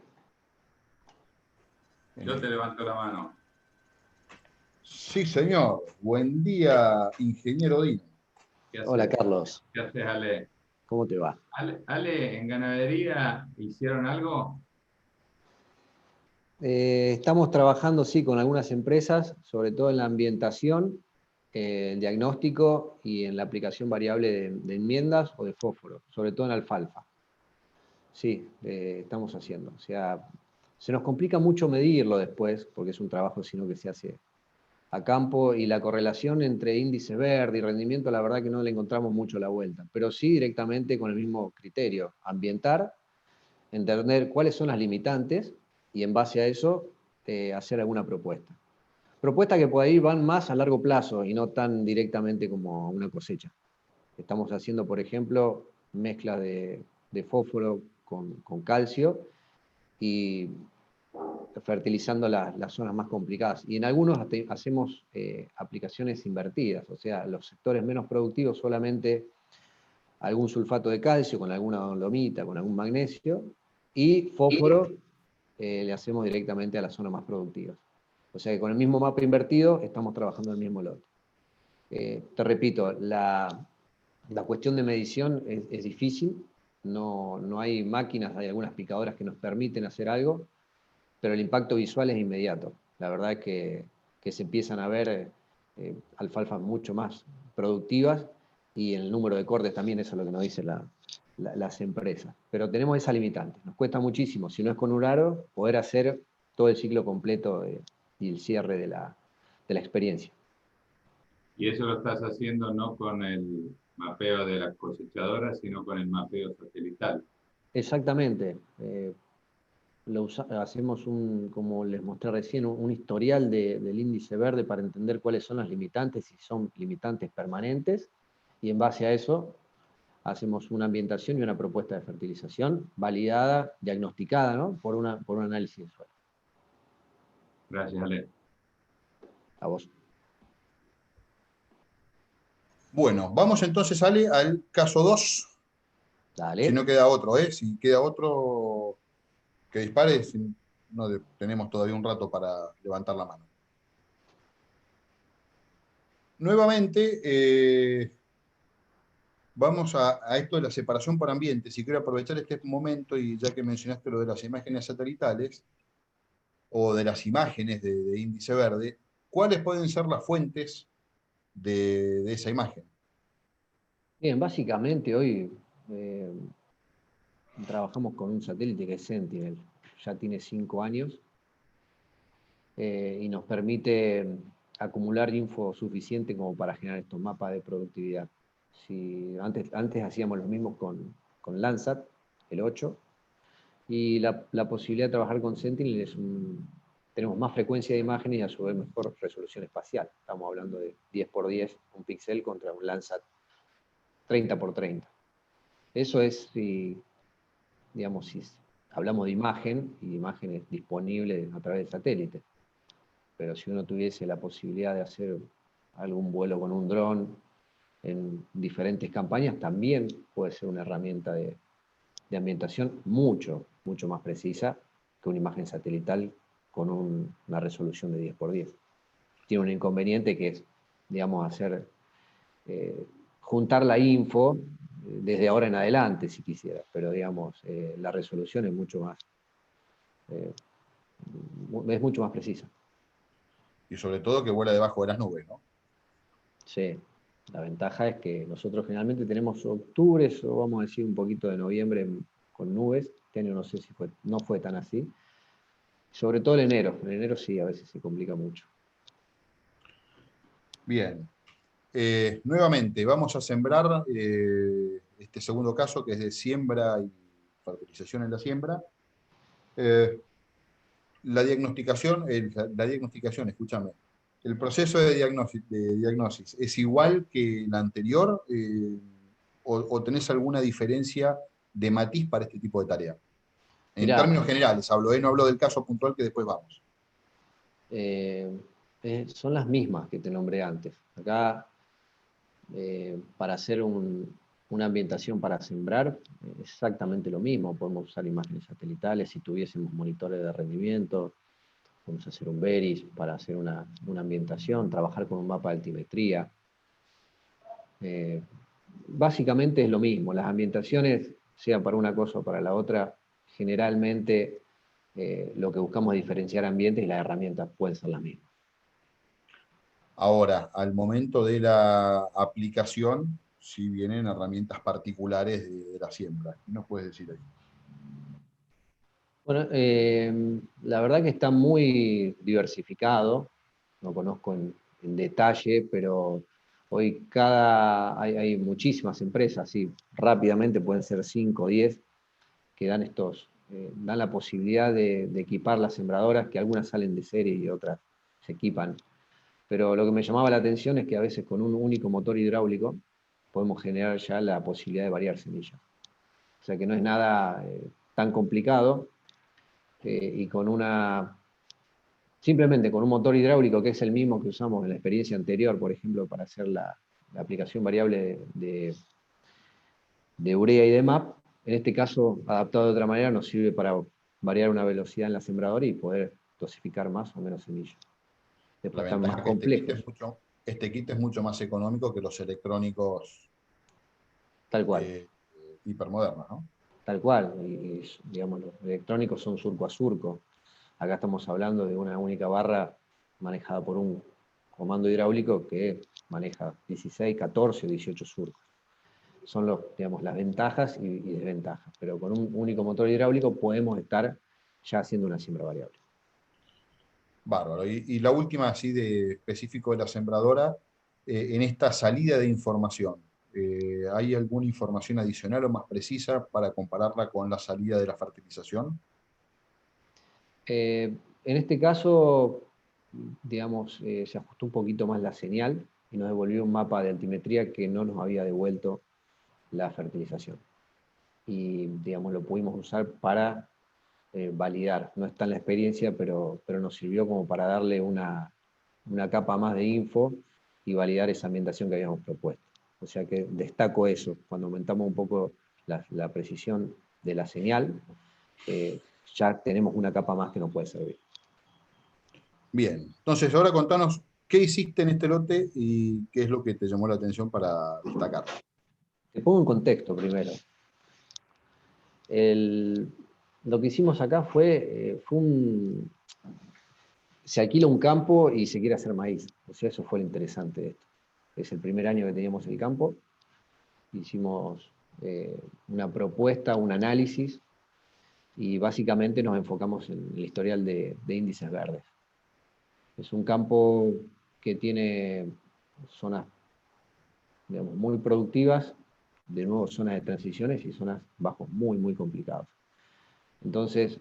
Yo te levanto la mano. Sí, señor. Buen día, ingeniero Dino. ¿Qué haces? Hola, Carlos. ¿Qué haces, Ale? ¿Cómo te va? Ale, ¿en ganadería hicieron algo? Estamos trabajando, sí, con algunas empresas, sobre todo en la ambientación, el diagnóstico y en la aplicación variable de enmiendas o de fósforo, sobre todo en alfalfa. Sí, estamos haciendo. O sea, se nos complica mucho medirlo después, porque es un trabajo sino que se hace a campo, y la correlación entre índice verde y rendimiento, la verdad que no le encontramos mucho la vuelta, pero sí directamente con el mismo criterio, ambientar, entender cuáles son las limitantes y en base a eso hacer alguna propuesta. Propuestas que por ahí van más a largo plazo y no tan directamente como una cosecha. Estamos haciendo, por ejemplo, mezcla de fósforo con calcio y fertilizando las zonas más complicadas. Y en algunos hacemos aplicaciones invertidas, o sea, los sectores menos productivos solamente algún sulfato de calcio con alguna dolomita, con algún magnesio, y fósforo le hacemos directamente a las zonas más productivas. O sea que con el mismo mapa invertido estamos trabajando en el mismo lote. Te repito, la cuestión de medición es difícil, no hay máquinas, hay algunas picadoras que nos permiten hacer algo, pero el impacto visual es inmediato. La verdad es que se empiezan a ver alfalfas mucho más productivas y el número de cortes también, eso es lo que nos dicen las empresas. Pero tenemos esa limitante, nos cuesta muchísimo, si no es con un aro, poder hacer todo el ciclo completo y el cierre de la experiencia. Y eso lo estás haciendo no con el mapeo de la cosechadora, sino con el mapeo satelital. Exactamente. Hacemos como les mostré recién, un historial del índice verde para entender cuáles son las limitantes, si son limitantes permanentes, y en base a eso hacemos una ambientación y una propuesta de fertilización validada, diagnosticada, ¿no? por un análisis de suelo. Gracias, Ale. A vos. Bueno, vamos entonces, Ale, al caso 2. Dale. Si no queda otro, ¿eh? Si queda otro que dispare, no tenemos todavía un rato para levantar la mano. Nuevamente, vamos a esto de la separación por ambientes, y quiero aprovechar este momento, y ya que mencionaste lo de las imágenes satelitales, o de las imágenes de índice verde, ¿cuáles pueden ser las fuentes de esa imagen? Bien, básicamente hoy trabajamos con un satélite que es Sentinel, ya tiene 5 años, y nos permite acumular info suficiente como para generar estos mapas de productividad. Si antes hacíamos lo mismo con Landsat, el 8, y la posibilidad de trabajar con Sentinel es tenemos más frecuencia de imágenes y a su vez mejor resolución espacial. Estamos hablando de 10x10, un píxel contra un Landsat 30x30. Eso es, digamos, si hablamos de imagen, y imágenes disponibles a través de satélite. Pero si uno tuviese la posibilidad de hacer algún vuelo con un dron en diferentes campañas, también puede ser una herramienta de ambientación mucho más precisa que una imagen satelital con una resolución de 10x10. Tiene un inconveniente que es, digamos, juntar la info desde ahora en adelante, si quisiera, pero digamos, la resolución es mucho más precisa. Y sobre todo que vuela debajo de las nubes, ¿no? Sí, la ventaja es que nosotros generalmente tenemos octubre, o vamos a decir un poquito de noviembre con nubes. Este año no sé si no fue tan así. Sobre todo en enero. En enero sí, a veces se complica mucho. Bien. Nuevamente, vamos a sembrar este segundo caso, que es de siembra y fertilización en la siembra. La diagnosticación, escúchame, el proceso de diagnosis ¿es igual que el anterior o tenés alguna diferencia de matiz para este tipo de tarea? En Mirá, términos generales hablo, no hablo del caso puntual que después vamos. son las mismas que te nombré antes. Acá, para hacer una ambientación para sembrar, exactamente lo mismo. Podemos usar imágenes satelitales si tuviésemos monitores de rendimiento. Podemos hacer un Veris para hacer una ambientación, trabajar con un mapa de altimetría. Básicamente es lo mismo. Las ambientaciones, sea para una cosa o para la otra, generalmente lo que buscamos es diferenciar ambientes y las herramientas pueden ser las mismas. Ahora, al momento de la aplicación, sí vienen herramientas particulares de la siembra. ¿Qué nos puedes decir ahí? Bueno, la verdad que está muy diversificado. No conozco en detalle, pero hoy hay muchísimas empresas, sí, rápidamente pueden ser 5 o 10, que dan dan la posibilidad de equipar las sembradoras, que algunas salen de serie y otras se equipan. Pero lo que me llamaba la atención es que a veces con un único motor hidráulico podemos generar ya la posibilidad de variar semillas. O sea que no es nada tan complicado, y simplemente con un motor hidráulico que es el mismo que usamos en la experiencia anterior, por ejemplo, para hacer la aplicación variable de urea y de MAP, en este caso, adaptado de otra manera, nos sirve para variar una velocidad en la sembradora y poder dosificar más o menos semillas. La Después están ventaja más es que complejos. este kit es mucho más económico que los electrónicos Tal cual. hipermodernos, ¿no? Tal cual. Digamos, los electrónicos son surco a surco. Acá estamos hablando de una única barra manejada por un comando hidráulico que maneja 16, 14 o 18 surcos. Son las ventajas y desventajas. Pero con un único motor hidráulico podemos estar ya haciendo una siembra variable. Bárbaro. Y la última, así de específico de la sembradora, en esta salida de información, ¿hay alguna información adicional o más precisa para compararla con la salida de la fertilización? En este caso, digamos, se ajustó un poquito más la señal y nos devolvió un mapa de altimetría que no nos había devuelto la fertilización. Y, digamos, lo pudimos usar para validar. No está en la experiencia, pero nos sirvió como para darle una capa más de info y validar esa ambientación que habíamos propuesto. O sea que destaco eso. Cuando aumentamos un poco la precisión de la señal, ya tenemos una capa más que nos puede servir. Bien, entonces ahora contanos qué hiciste en este lote y qué es lo que te llamó la atención para destacar. Te pongo en contexto primero. Lo que hicimos acá se alquila un campo y se quiere hacer maíz. O sea, eso fue lo interesante de esto. Es el primer año que teníamos el campo. Hicimos una propuesta, un análisis, y básicamente nos enfocamos en el historial de índices verdes. Es un campo que tiene zonas, digamos, muy productivas, de nuevo zonas de transiciones y zonas bajos muy, muy complicados. Entonces,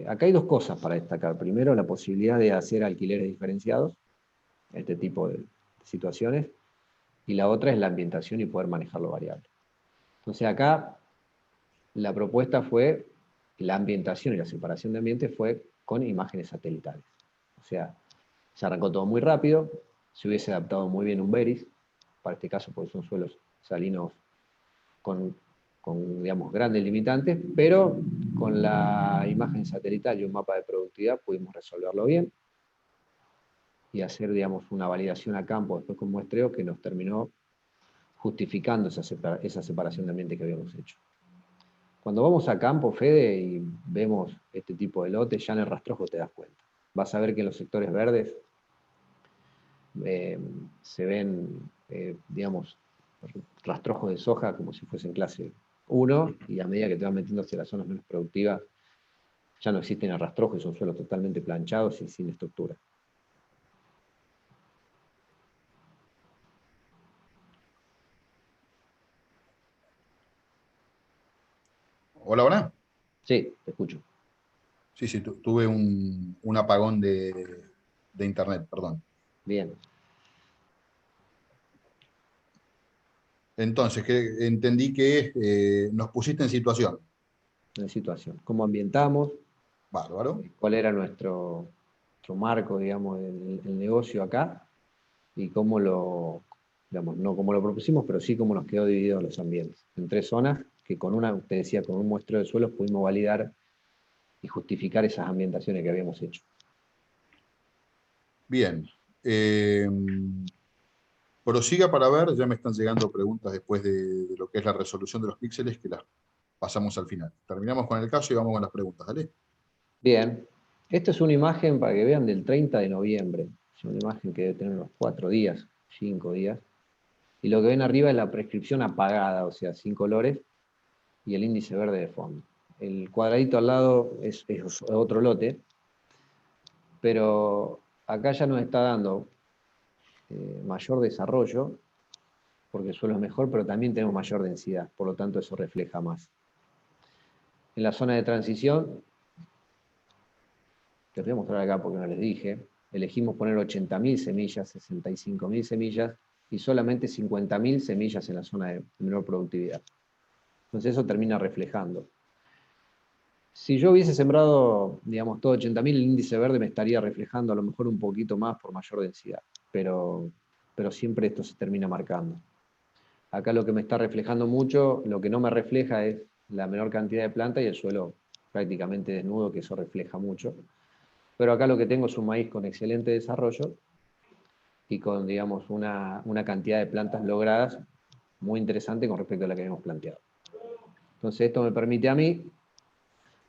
acá hay dos cosas para destacar. Primero, la posibilidad de hacer alquileres diferenciados, este tipo de situaciones, y la otra es la ambientación y poder manejar lo variable. Entonces acá la propuesta fue, la ambientación y la separación de ambientes fue con imágenes satelitales. O sea, se arrancó todo muy rápido, se hubiese adaptado muy bien un Veris, para este caso porque son suelos salinos con digamos, grandes limitantes, pero con la imagen satelital y un mapa de productividad pudimos resolverlo bien y hacer, digamos, una validación a campo después con muestreo que nos terminó justificando esa separación de ambiente que habíamos hecho. Cuando vamos a campo, Fede, y vemos este tipo de lotes, ya en el rastrojo te das cuenta. Vas a ver que en los sectores verdes se ven, digamos, rastrojos de soja como si fuesen clase 1, y a medida que te vas metiendo hacia las zonas menos productivas, ya no existen el rastrojo y son suelos totalmente planchados y sin estructura. Hola, hola. Sí, te escucho. Sí, sí, tuve un apagón de internet, perdón. Bien. Entonces, que entendí que nos pusiste en situación. En situación. ¿Cómo ambientamos? Bárbaro. ¿Cuál era nuestro marco, digamos, del negocio acá? Y cómo lo, digamos, no cómo lo propusimos, pero sí cómo nos quedó divididos los ambientes. En 3 zonas que con te decía, con un muestreo de suelos pudimos validar y justificar esas ambientaciones que habíamos hecho. Bien. Prosiga para ver, ya me están llegando preguntas después de lo que es la resolución de los píxeles, que las pasamos al final. Terminamos con el caso y vamos con las preguntas, ¿dale? Bien. Esta es una imagen para que vean del 30 de noviembre. Es una imagen que debe tener unos 4 días, 5 días. Y lo que ven arriba es la prescripción apagada, o sea, sin colores, y el índice verde de fondo. El cuadradito al lado es otro lote, pero acá ya nos está dando mayor desarrollo, porque el suelo es mejor, pero también tenemos mayor densidad, por lo tanto eso refleja más. En la zona de transición, que os voy a mostrar acá porque no les dije, elegimos poner 80.000 semillas, 65.000 semillas, y solamente 50.000 semillas en la zona de menor productividad. Entonces eso termina reflejando. Si yo hubiese sembrado, digamos, todo 80.000, el índice verde me estaría reflejando a lo mejor un poquito más por mayor densidad, pero siempre esto se termina marcando. Acá lo que me está reflejando mucho, lo que no me refleja es la menor cantidad de planta y el suelo prácticamente desnudo, que eso refleja mucho. Pero acá lo que tengo es un maíz con excelente desarrollo y con, digamos, una cantidad de plantas logradas muy interesante con respecto a la que habíamos planteado. Entonces esto me permite a mí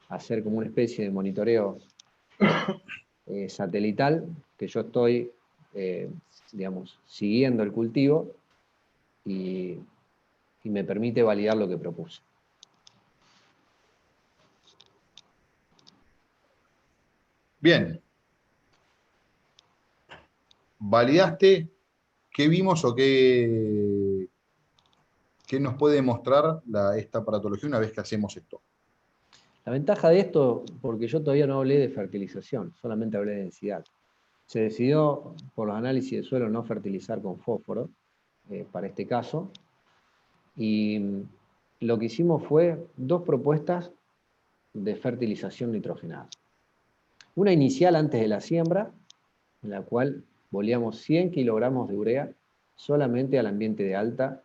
hacer como una especie de monitoreo satelital, que yo estoy, digamos, siguiendo el cultivo y me permite validar lo que propuse. Bien. ¿Validaste qué vimos o qué nos puede mostrar esta aparatología una vez que hacemos esto? La ventaja de esto, porque yo todavía no hablé de fertilización, solamente hablé de densidad. Se decidió, por los análisis de suelo, no fertilizar con fósforo, para este caso, y lo que hicimos fue 2 propuestas de fertilización nitrogenada. Una inicial antes de la siembra, en la cual boleamos 100 kilogramos de urea solamente al ambiente de alta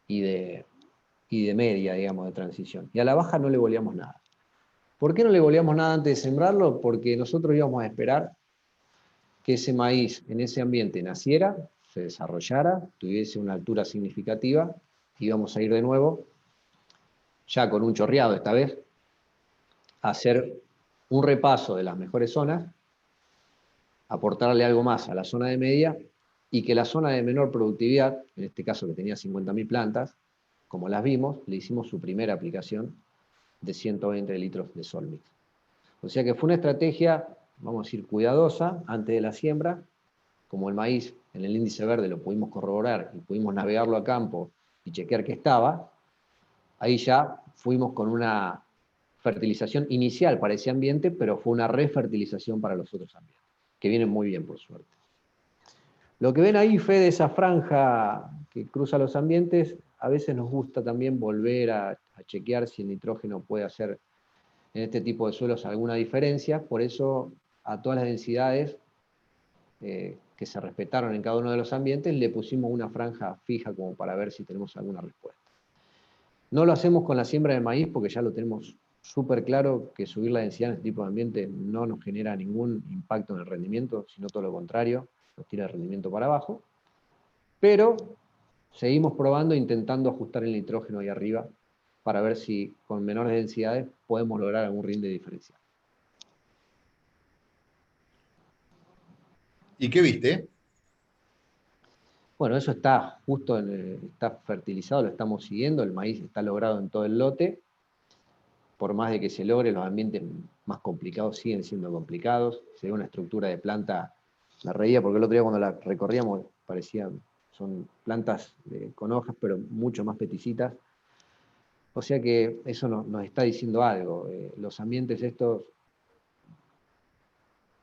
y de media, digamos, de transición. Y a la baja no le boleamos nada. ¿Por qué no le boleamos nada antes de sembrarlo? Porque nosotros íbamos a esperar que ese maíz en ese ambiente naciera, se desarrollara, tuviese una altura significativa, y íbamos a ir de nuevo, ya con un chorreado esta vez, a hacer un repaso de las mejores zonas, aportarle algo más a la zona de media, y que la zona de menor productividad, en este caso que tenía 50.000 plantas, como las vimos, le hicimos su primera aplicación de 120 litros de Solmix. O sea que fue una estrategia, vamos a decir, cuidadosa antes de la siembra, como el maíz en el índice verde lo pudimos corroborar y pudimos navegarlo a campo y chequear que estaba, ahí ya fuimos con una fertilización inicial para ese ambiente, pero fue una refertilización para los otros ambientes, que vienen muy bien, por suerte. Lo que ven ahí, Fede, esa franja que cruza los ambientes, a veces nos gusta también volver a chequear si el nitrógeno puede hacer en este tipo de suelos alguna diferencia, por eso a todas las densidades que se respetaron en cada uno de los ambientes le pusimos una franja fija como para ver si tenemos alguna respuesta. No lo hacemos con la siembra de maíz porque ya lo tenemos súper claro que subir la densidad en este tipo de ambiente no nos genera ningún impacto en el rendimiento, sino todo lo contrario, nos tira el rendimiento para abajo, pero seguimos probando, intentando ajustar el nitrógeno ahí arriba para ver si con menores densidades podemos lograr algún rinde diferencial. ¿Y qué viste? Bueno, eso está justo, está fertilizado, lo estamos siguiendo, el maíz está logrado en todo el lote, por más de que se logre, los ambientes más complicados siguen siendo complicados, se ve una estructura de planta, me reía porque el otro día cuando la recorríamos parecían, son plantas con hojas, pero mucho más peticitas, o sea que eso nos está diciendo algo, los ambientes estos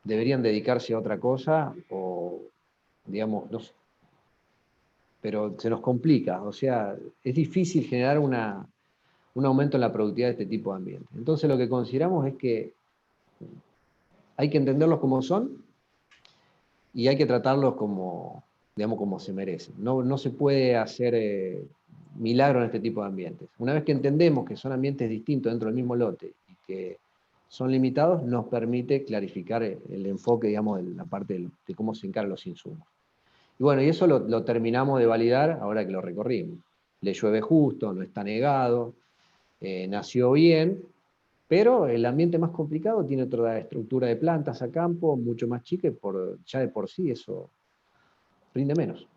deberían dedicarse a otra cosa, o digamos, no sé, pero se nos complica, o sea, es difícil generar un aumento en la productividad de este tipo de ambientes. Entonces lo que consideramos es que hay que entenderlos como son y hay que tratarlos como, digamos, como se merecen. No se puede hacer milagro en este tipo de ambientes. Una vez que entendemos que son ambientes distintos dentro del mismo lote y que son limitados, nos permite clarificar el enfoque, digamos, de la parte de cómo se encaran los insumos. Y bueno, y eso lo terminamos de validar ahora que lo recorrimos. Le llueve justo, no está negado, nació bien, pero el ambiente más complicado tiene otra estructura de plantas a campo, mucho más chica, y ya de por sí eso rinde menos.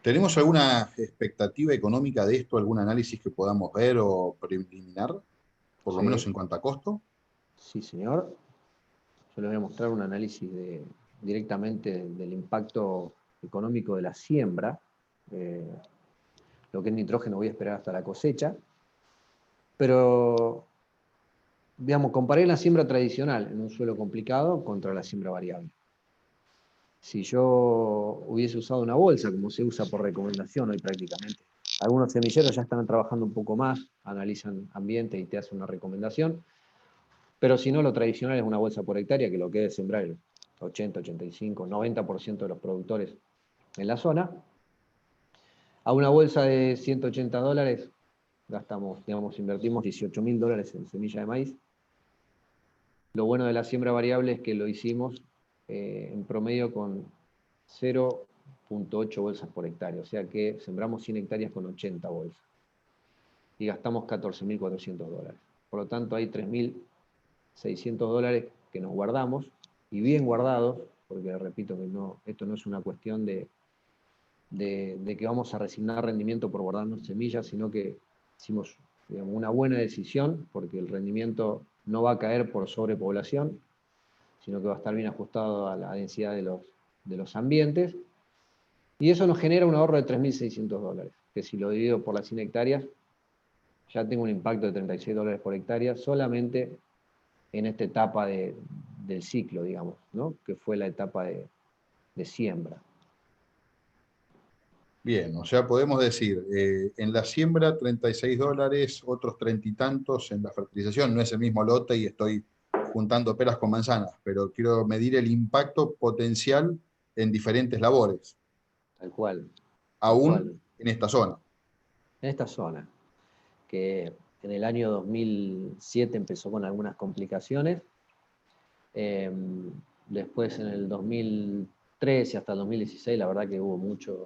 ¿Tenemos alguna expectativa económica de esto, algún análisis que podamos ver o preliminar, por lo Sí, menos en cuanto a costo? sí, señor. Yo les voy a mostrar un análisis directamente del impacto económico de la siembra. Lo que es nitrógeno voy a esperar hasta la cosecha. Pero, digamos, comparé la siembra tradicional en un suelo complicado contra la siembra variable. Si yo hubiese usado una bolsa, como se usa por recomendación hoy prácticamente, algunos semilleros ya están trabajando un poco más, analizan ambiente y te hacen una recomendación, pero si no, lo tradicional es una bolsa por hectárea, que lo que es sembrar el 80, 85, 90% de los productores en la zona. A una bolsa de $180 gastamos, digamos, invertimos $18.000 en semilla de maíz. Lo bueno de la siembra variable es que lo hicimos en promedio con 0,8 bolsas por hectárea, o sea que sembramos 100 hectáreas con 80 bolsas y gastamos $14.400. Por lo tanto, hay $3.600 que nos guardamos, y bien guardados, porque repito que esto no es una cuestión de que vamos a resignar rendimiento por guardarnos semillas, sino que hicimos, digamos, una buena decisión, porque el rendimiento no va a caer por sobrepoblación, sino que va a estar bien ajustado a la densidad de los ambientes, y eso nos genera un ahorro de $3.600, que si lo divido por las 100 hectáreas, ya tengo un impacto de $36 por hectárea, solamente en esta etapa del ciclo, digamos, ¿no? Que fue la etapa de siembra. Bien, o sea, podemos decir, en la siembra $36, otros 30 y tantos en la fertilización, no es el mismo lote y estoy juntando peras con manzanas, pero quiero medir el impacto potencial en diferentes labores, Tal cual, tal aún cual. en esta zona. En esta zona, que en el año 2007 empezó con algunas complicaciones, después en el 2013 hasta el 2016 la verdad que hubo muchos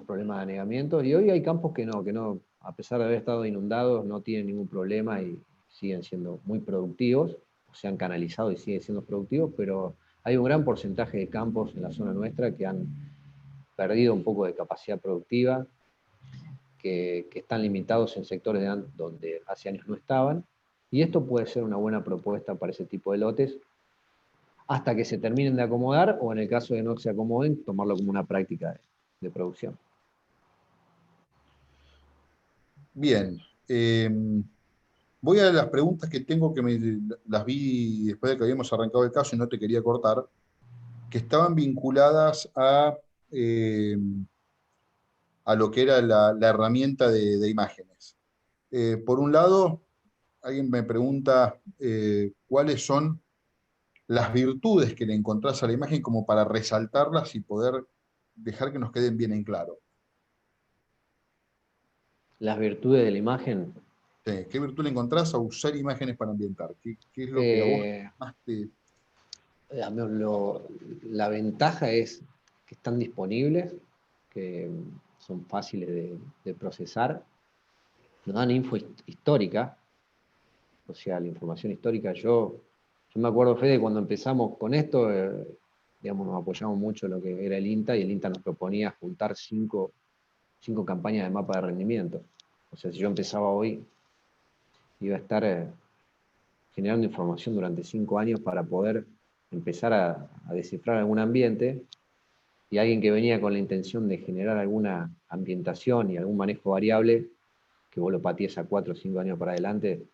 problemas de anegamiento, y hoy hay campos que no, a pesar de haber estado inundados, no tienen ningún problema y siguen siendo muy productivos, se han canalizado y siguen siendo productivos, pero hay un gran porcentaje de campos en la zona nuestra que han perdido un poco de capacidad productiva, que están limitados en sectores donde hace años no estaban, y esto puede ser una buena propuesta para ese tipo de lotes, hasta que se terminen de acomodar, o en el caso de no se acomoden, tomarlo como una práctica de producción. Bien. Voy a las preguntas que tengo, que las vi después de que habíamos arrancado el caso y no te quería cortar, que estaban vinculadas a lo que era la herramienta de imágenes. Por un lado, alguien me pregunta cuáles son las virtudes que le encontrás a la imagen como para resaltarlas y poder dejar que nos queden bien en claro. Las virtudes de la imagen. ¿Qué virtud le encontrás a usar imágenes para ambientar? ¿Qué es lo que a vos más te... La ventaja es que están disponibles, que son fáciles de procesar, nos dan info histórica, o sea, la información histórica. Yo me acuerdo, Fede, cuando empezamos con esto, digamos, nos apoyamos mucho en lo que era el INTA, y el INTA nos proponía juntar cinco campañas de mapa de rendimiento. O sea, si yo empezaba hoy, iba a estar generando información durante 5 años para poder empezar a descifrar algún ambiente, y alguien que venía con la intención de generar alguna ambientación y algún manejo variable, que vos lo patees a 4 o 5 años para adelante,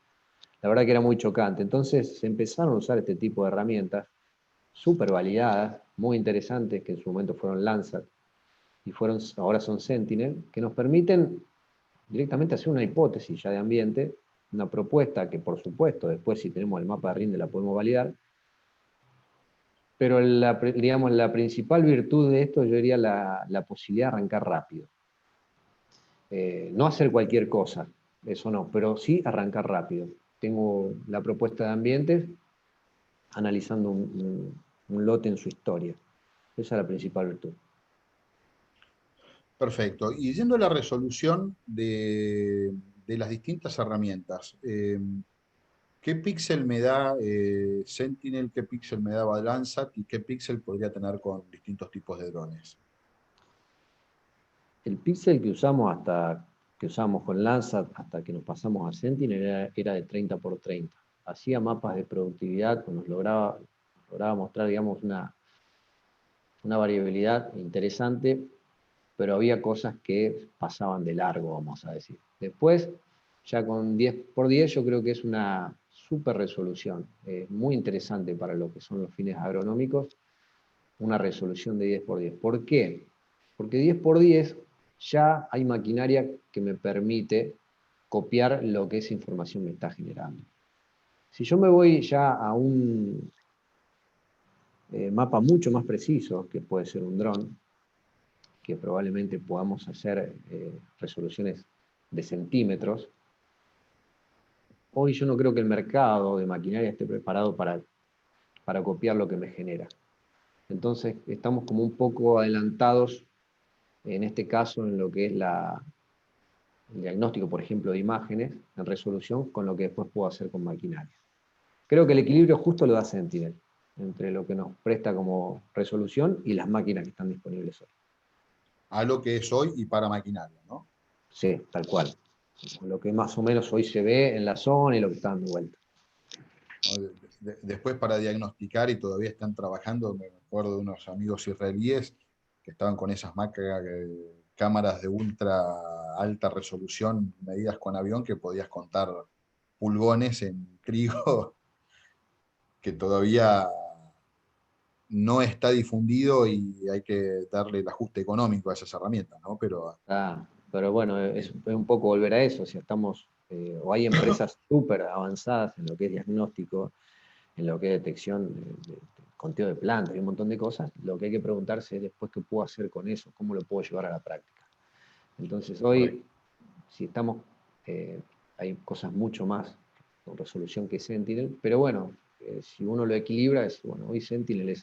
la verdad que era muy chocante. Entonces se empezaron a usar este tipo de herramientas, súper validadas, muy interesantes, que en su momento fueron Landsat, y ahora son Sentinel, que nos permiten directamente hacer una hipótesis ya de ambiente, una propuesta que, por supuesto, después si tenemos el mapa de RINDE la podemos validar, pero digamos, la principal virtud de esto, yo diría la posibilidad de arrancar rápido. No hacer cualquier cosa, eso no, pero sí arrancar rápido. Tengo la propuesta de ambientes analizando un lote en su historia. Esa es la principal virtud. Perfecto. Y yendo a la resolución de las distintas herramientas, ¿qué píxel me da Sentinel, qué píxel me da Landsat y qué píxel podría tener con distintos tipos de drones? El píxel que usamos con Landsat hasta que nos pasamos a Sentinel era de 30 por 30. Hacía mapas de productividad, nos lograba mostrar, digamos, una variabilidad interesante, pero había cosas que pasaban de largo, vamos a decir. Después, ya con 10 por 10, yo creo que es una super resolución, muy interesante para lo que son los fines agronómicos, una resolución de 10 por 10. ¿Por qué? Porque 10 por 10 ya hay maquinaria que me permite copiar lo que esa información me está generando. Si yo me voy ya a un mapa mucho más preciso, que puede ser un dron, que probablemente podamos hacer resoluciones de centímetros, hoy yo no creo que el mercado de maquinaria esté preparado para copiar lo que me genera. Entonces estamos como un poco adelantados, en este caso, en lo que es el diagnóstico, por ejemplo, de imágenes en resolución, con lo que después puedo hacer con maquinaria. Creo que el equilibrio justo lo da Sentinel, entre lo que nos presta como resolución y las máquinas que están disponibles hoy. A lo que es hoy y para maquinaria, ¿no? Sí, tal cual. Lo que más o menos hoy se ve en la zona y lo que está dando vuelta. Después, para diagnosticar, y todavía están trabajando, me acuerdo de unos amigos israelíes que estaban con esas cámaras de ultra alta resolución medidas con avión, que podías contar pulgones en trigo, que todavía no está difundido y hay que darle el ajuste económico a esas herramientas, ¿no? Pero bueno, es un poco volver a eso. Si estamos, o hay empresas súper avanzadas en lo que es diagnóstico, en lo que es detección de conteo de plantas y un montón de cosas. Lo que hay que preguntarse es después qué puedo hacer con eso, cómo lo puedo llevar a la práctica. Entonces hoy, si estamos, hay cosas mucho más con resolución que Sentinel, pero bueno, si uno lo equilibra, bueno, hoy Sentinel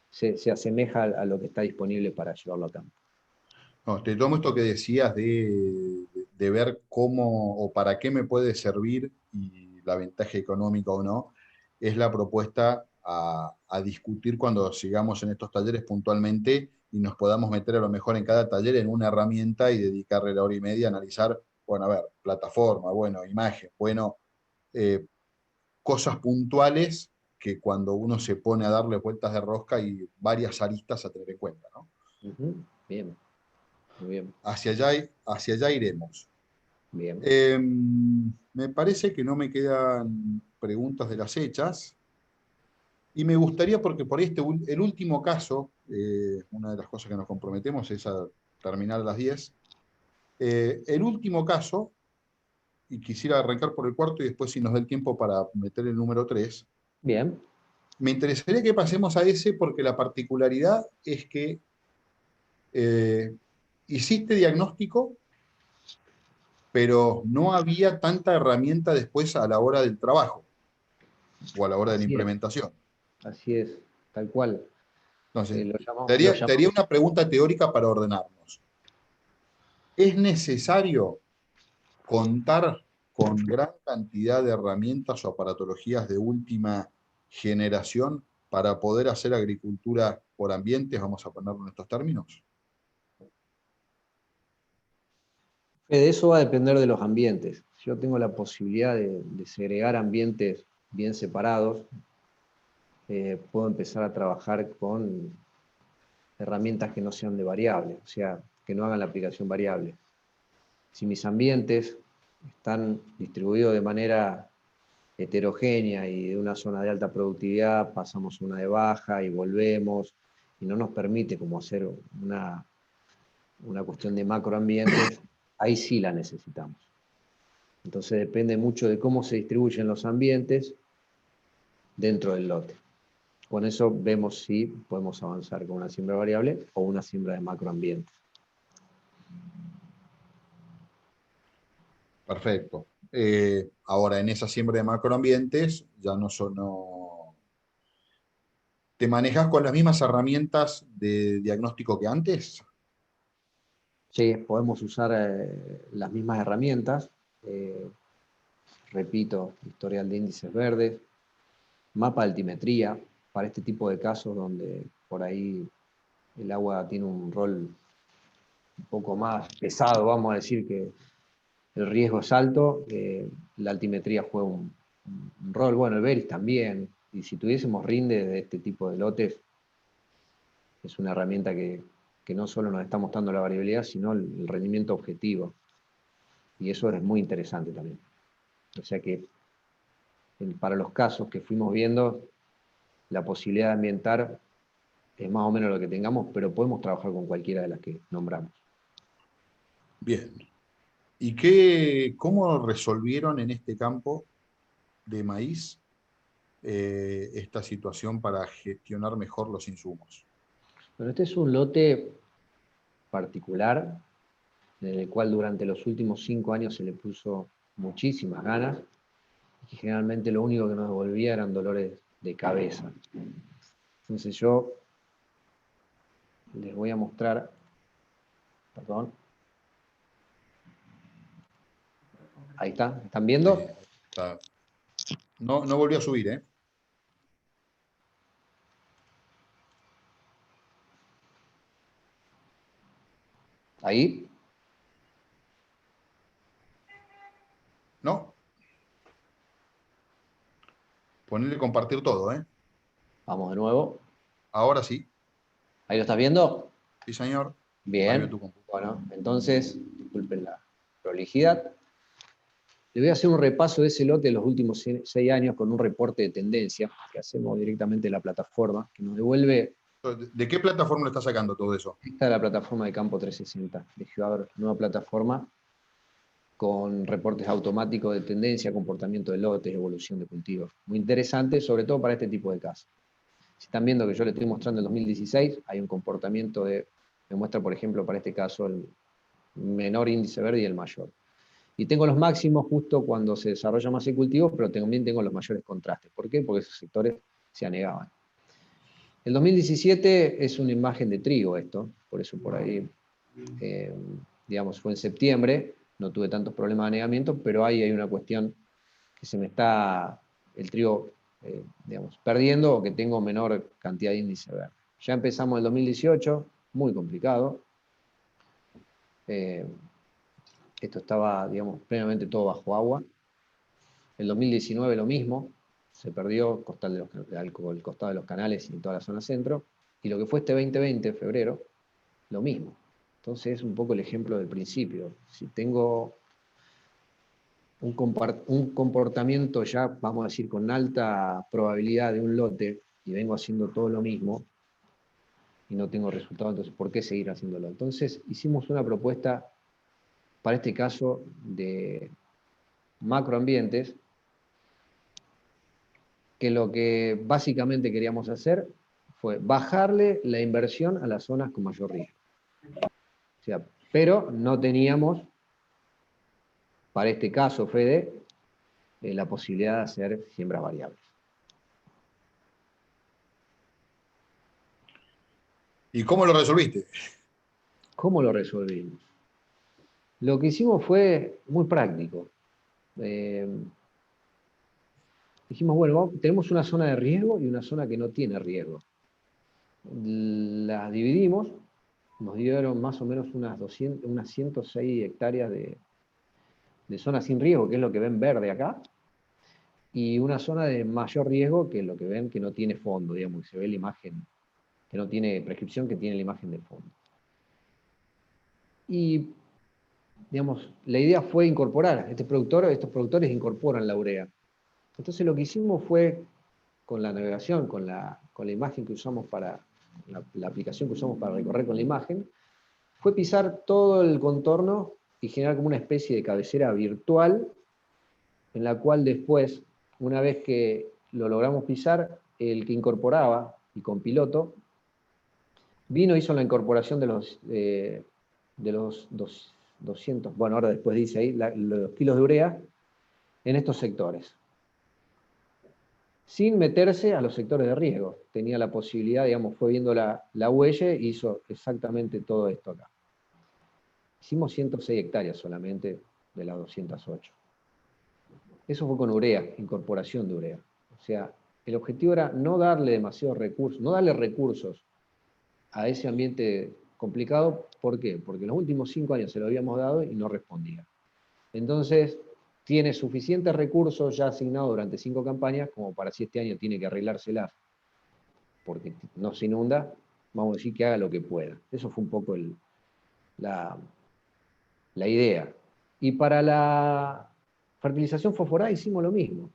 se asemeja a lo que está disponible para llevarlo a campo. No, te tomo esto que decías de ver cómo o para qué me puede servir y la ventaja económica o no, es la propuesta a discutir cuando sigamos en estos talleres puntualmente y nos podamos meter a lo mejor en cada taller en una herramienta y dedicarle la hora y media a analizar, bueno, a ver, plataforma, bueno, imagen, bueno, cosas puntuales que cuando uno se pone a darle vueltas de rosca hay varias aristas a tener en cuenta, ¿no? Bien, muy bien, Hacia allá iremos. bien. Me parece que no me quedan preguntas de las hechas. Y me gustaría, porque por el último caso, una de las cosas que nos comprometemos es a terminar a las 10. El último caso, y quisiera arrancar por el cuarto y después si nos da el tiempo para meter el número 3, Bien, me interesaría que pasemos a ese porque la particularidad es que hiciste diagnóstico, pero no había tanta herramienta después a la hora del trabajo o a la hora de la así es, implementación. así es, tal cual. Entonces, Lo llamamos, te haría una pregunta teórica para ordenarnos. ¿Es necesario contar con gran cantidad de herramientas o aparatologías de última generación para poder hacer agricultura por ambientes, vamos a ponerlo en estos términos? De eso va a depender de los ambientes. Yo tengo la posibilidad de segregar ambientes bien separados. Puedo empezar a trabajar con herramientas que no sean de variable, o sea, que no hagan la aplicación variable. Si mis ambientes están distribuidos de manera heterogénea y de una zona de alta productividad pasamos a una de baja y volvemos, y no nos permite como hacer una cuestión de macroambientes, ahí sí la necesitamos. Entonces depende mucho de cómo se distribuyen los ambientes dentro del lote. Con eso vemos si podemos avanzar con una siembra variable o una siembra de macroambientes. Perfecto. Ahora, en esa siembra de macroambientes, ya ¿te manejas con las mismas herramientas de diagnóstico que antes? Sí, podemos usar las mismas herramientas. Repito, historial de índices verdes, mapa de altimetría, para este tipo de casos donde por ahí el agua tiene un rol un poco más pesado, vamos a decir que el riesgo es alto, la altimetría juega un rol, bueno, el Veris también, y si tuviésemos rinde de este tipo de lotes, es una herramienta que no solo nos está mostrando la variabilidad, sino el rendimiento objetivo, y eso es muy interesante también. O sea que para los casos que fuimos viendo, la posibilidad de ambientar es más o menos lo que tengamos, pero podemos trabajar con cualquiera de las que nombramos. Bien. ¿Y cómo resolvieron en este campo de maíz esta situación para gestionar mejor los insumos? Bueno, este es un lote particular, en el cual durante los últimos 5 años se le puso muchísimas ganas, y generalmente lo único que nos devolvía eran dolores de cabeza. Entonces yo les voy a mostrar, perdón, ahí está, ¿están viendo? Está. No, no volvió a subir, ¿eh? Ahí, No. Ponerle compartir todo, ¿eh? vamos de nuevo, Ahora sí. ahí lo estás viendo, Sí, señor. Ahí veo bien, tu computadora. bueno, entonces, disculpen la prolijidad. Le voy a hacer un repaso de ese lote de los últimos 6 años con un reporte de tendencia que hacemos directamente en la plataforma, que nos devuelve. ¿De qué plataforma le está sacando todo eso? Esta es la plataforma de Campo 360 de GeoAgro, nueva plataforma con reportes automáticos de tendencia, comportamiento de lotes, evolución de cultivos. Muy interesante, sobre todo para este tipo de casos. Si están viendo que yo le estoy mostrando el 2016, hay un comportamiento me muestra, por ejemplo, para este caso, el menor índice verde y el mayor. Y tengo los máximos justo cuando se desarrolla más el cultivo, pero también tengo los mayores contrastes. ¿Por qué? Porque esos sectores se anegaban. El 2017 es una imagen de trigo esto, por eso por ahí, digamos, fue en septiembre, no tuve tantos problemas de anegamiento, pero ahí hay una cuestión que se me está el trigo, digamos, perdiendo o que tengo menor cantidad de índice verde. Ya empezamos el 2018, muy complicado. Esto estaba, digamos, plenamente todo bajo agua. El 2019 lo mismo. se perdió el costado de los canales y toda la zona centro, y lo que fue este 2020, febrero, lo mismo. Entonces es un poco el ejemplo del principio. Si tengo un comportamiento ya, vamos a decir, con alta probabilidad de un lote, y vengo haciendo todo lo mismo, y no tengo resultado, entonces ¿por qué seguir haciéndolo? Entonces hicimos una propuesta, para este caso, de macroambientes, que lo que básicamente queríamos hacer fue bajarle la inversión a las zonas con mayor riesgo. O sea, pero no teníamos, para este caso, Fede, la posibilidad de hacer siembras variables. ¿Y cómo lo resolviste? ¿Cómo lo resolvimos? Lo que hicimos fue muy práctico. Dijimos, bueno, tenemos una zona de riesgo y una zona que no tiene riesgo. Las dividimos, nos dieron más o menos unas 106 hectáreas de zona sin riesgo, que es lo que ven verde acá, y una zona de mayor riesgo, que es lo que ven que no tiene fondo, digamos, que se ve la imagen, que no tiene prescripción, que tiene la imagen de fondo. Y, digamos, la idea fue incorporar, estos productores incorporan la urea. Entonces lo que hicimos fue, con la navegación, con la imagen que usamos para, la aplicación que usamos para recorrer con la imagen, fue pisar todo el contorno y generar como una especie de cabecera virtual, en la cual después, una vez que lo logramos pisar, el que incorporaba, y con piloto, vino, hizo la incorporación de los 200, bueno, ahora después dice ahí, los kilos de urea, en estos sectores, sin meterse a los sectores de riesgo. Tenía la posibilidad, digamos, fue viendo la huella y hizo exactamente todo esto acá. Hicimos 106 hectáreas solamente de las 208. Eso fue con urea, incorporación de urea. O sea, el objetivo era no darle demasiados recursos, no darle recursos a ese ambiente complicado. ¿Por qué? Porque en los últimos 5 años se lo habíamos dado y no respondía. Entonces, tiene suficientes recursos ya asignados durante 5 campañas como para, si este año tiene que arreglárselas porque no se inunda, vamos a decir que haga lo que pueda. Eso fue un poco la idea. Y para la fertilización fosforada hicimos lo mismo.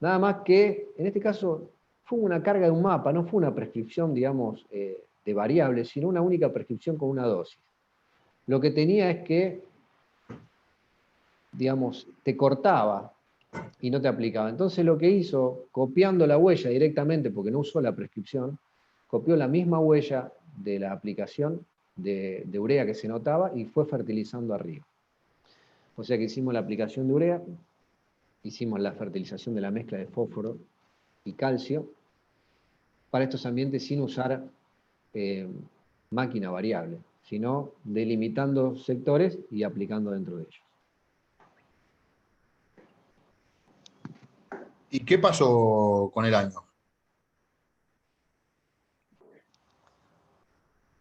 Nada más que, en este caso, fue una carga de un mapa, no fue una prescripción, digamos, de variables, sino una única prescripción con una dosis. Lo que tenía es que, digamos, te cortaba y no te aplicaba. Entonces lo que hizo, copiando la huella directamente, porque no usó la prescripción, copió la misma huella de la aplicación de urea que se notaba y fue fertilizando arriba. O sea que hicimos la aplicación de urea, hicimos la fertilización de la mezcla de fósforo y calcio para estos ambientes sin usar máquina variable, sino delimitando sectores y aplicando dentro de ellos. ¿Y qué pasó con el año?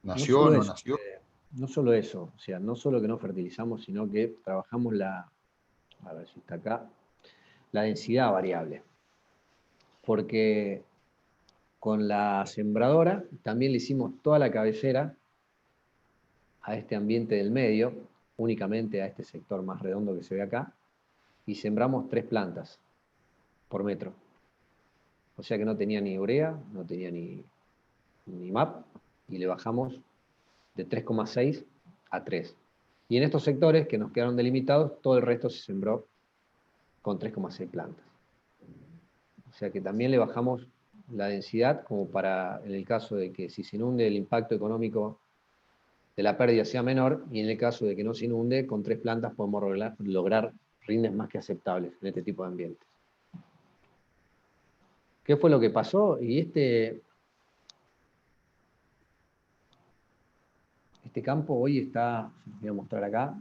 ¿Nació o no nació? No solo eso, o sea, no solo que no fertilizamos, sino que trabajamos a ver si está acá, la densidad variable. Porque con la sembradora también le hicimos toda la cabecera a este ambiente del medio, únicamente a este sector más redondo que se ve acá, y sembramos 3 plantas por metro. O sea que no tenía ni urea, no tenía ni MAP, y le bajamos de 3,6 a 3. Y en estos sectores que nos quedaron delimitados, todo el resto se sembró con 3,6 plantas. O sea que también le bajamos la densidad, como para, en el caso de que si se inunde, el impacto económico de la pérdida sea menor, y en el caso de que no se inunde, con 3 plantas podemos lograr rindes más que aceptables en este tipo de ambientes. ¿Qué fue lo que pasó? Y este campo hoy está, voy a mostrar acá.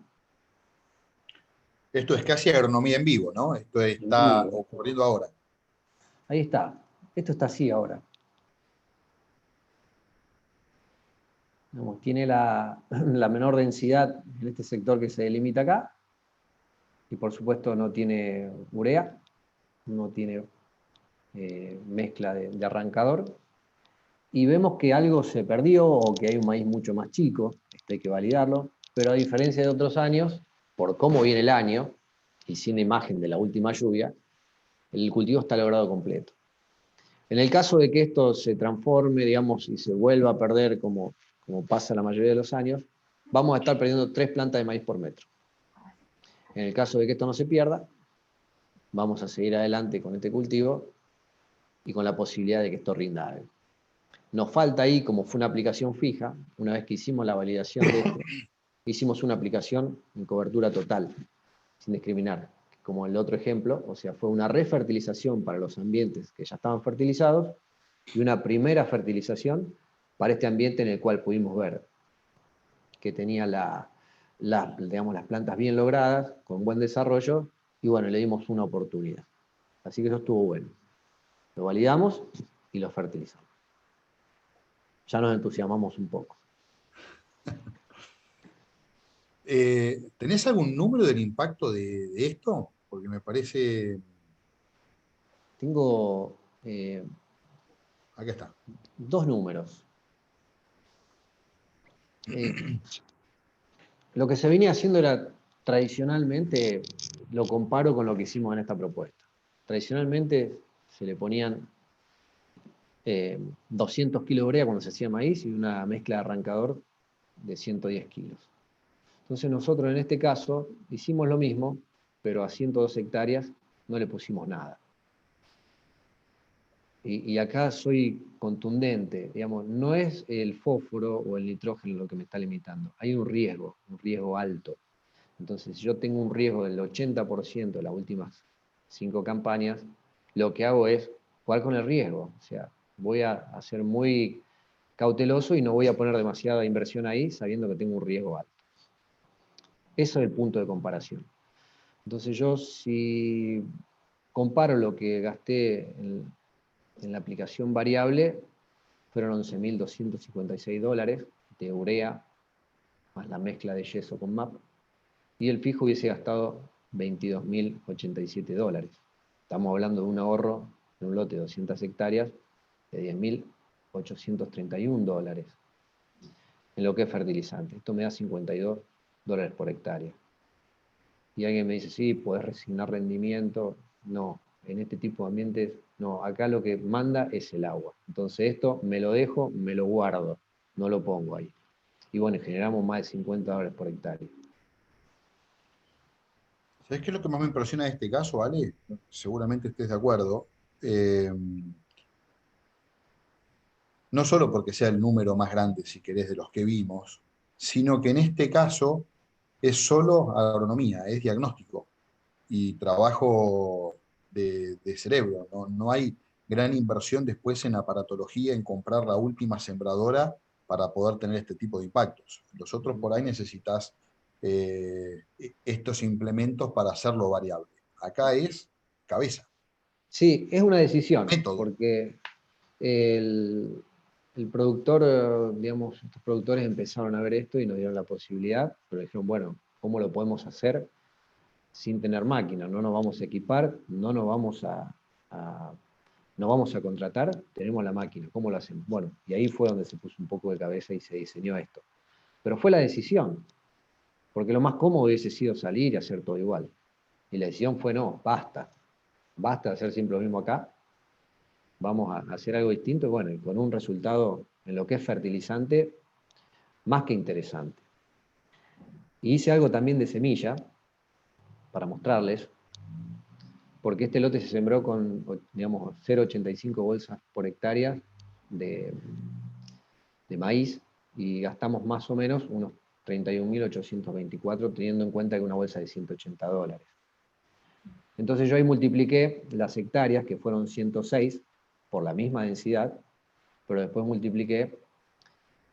Esto es casi agronomía en vivo, ¿no? Esto está ocurriendo ahora. Ahí está. Esto está así ahora. Tiene la menor densidad en este sector que se delimita acá. Y por supuesto no tiene urea, no tiene mezcla de arrancador, y vemos que algo se perdió o que hay un maíz mucho más chico, esto hay que validarlo, pero a diferencia de otros años, por cómo viene el año, y sin imagen de la última lluvia, el cultivo está logrado completo. En el caso de que esto se transforme, digamos, y se vuelva a perder como pasa la mayoría de los años, vamos a estar perdiendo 3 plantas de maíz por metro. En el caso de que esto no se pierda, vamos a seguir adelante con este cultivo y con la posibilidad de que esto rinda algo. Nos falta ahí, como fue una aplicación fija, una vez que hicimos la validación de esto, hicimos una aplicación en cobertura total, sin discriminar, como el otro ejemplo, o sea, fue una refertilización para los ambientes que ya estaban fertilizados y una primera fertilización para este ambiente en el cual pudimos ver que tenía digamos, las plantas bien logradas, con buen desarrollo, y bueno, le dimos una oportunidad. Así que eso estuvo bueno. Lo validamos y lo fertilizamos. Ya nos entusiasmamos un poco. ¿Tenés algún número del impacto de esto? Porque me parece... Tengo Acá está. 2 números. Lo que se venía haciendo era, tradicionalmente, lo comparo con lo que hicimos en esta propuesta. Tradicionalmente se le ponían 200 kilos de urea cuando se hacía maíz y una mezcla de arrancador de 110 kilos. Entonces nosotros en este caso hicimos lo mismo, pero a 102 hectáreas no le pusimos nada. Y acá soy contundente, digamos, no es el fósforo o el nitrógeno lo que me está limitando, hay un riesgo alto. Entonces, si yo tengo un riesgo del 80% de las últimas 5 campañas, lo que hago es jugar con el riesgo, o sea, voy a ser muy cauteloso y no voy a poner demasiada inversión ahí sabiendo que tengo un riesgo alto. Eso es el punto de comparación. Entonces yo, si comparo lo que gasté en la aplicación variable, fueron $11.256 de urea, más la mezcla de yeso con MAP, y el fijo hubiese gastado $22.087. Estamos hablando de un ahorro en un lote de 200 hectáreas de $10.831 en lo que es fertilizante. Esto me da $52 por hectárea. Y alguien me dice, sí, podés resignar rendimiento. No, en este tipo de ambientes, no. Acá lo que manda es el agua. Entonces esto me lo dejo, me lo guardo, no lo pongo ahí. Y bueno, generamos más de $50 por hectárea. ¿Sabés qué es lo que más me impresiona de este caso, Ale? Seguramente estés de acuerdo. No solo porque sea el número más grande, si querés, de los que vimos, sino que en este caso es solo agronomía, es diagnóstico y trabajo de cerebro. No hay gran inversión después en aparatología, en comprar la última sembradora para poder tener este tipo de impactos. Los otros por ahí necesitas estos implementos para hacerlo variable. Acá es cabeza, Sí, es una decisión, método. porque el productor, digamos, estos productores empezaron a ver esto y nos dieron la posibilidad, pero dijeron, bueno, ¿cómo lo podemos hacer sin tener máquina? No nos vamos a equipar, no vamos a contratar, tenemos la máquina, ¿cómo lo hacemos? Bueno, y ahí fue donde se puso un poco de cabeza y se diseñó esto. Pero fue la decisión, porque lo más cómodo hubiese sido salir y hacer todo igual. Y la decisión fue, no, basta de hacer siempre lo mismo acá, vamos a hacer algo distinto, y bueno, y con un resultado en lo que es fertilizante, más que interesante. Y hice algo también de semilla, para mostrarles, porque este lote se sembró con, digamos, 0,85 bolsas por hectárea de maíz, y gastamos más o menos unos 31.824, teniendo en cuenta que una bolsa de $180. Entonces yo ahí multipliqué las hectáreas, que fueron 106, por la misma densidad, pero después multipliqué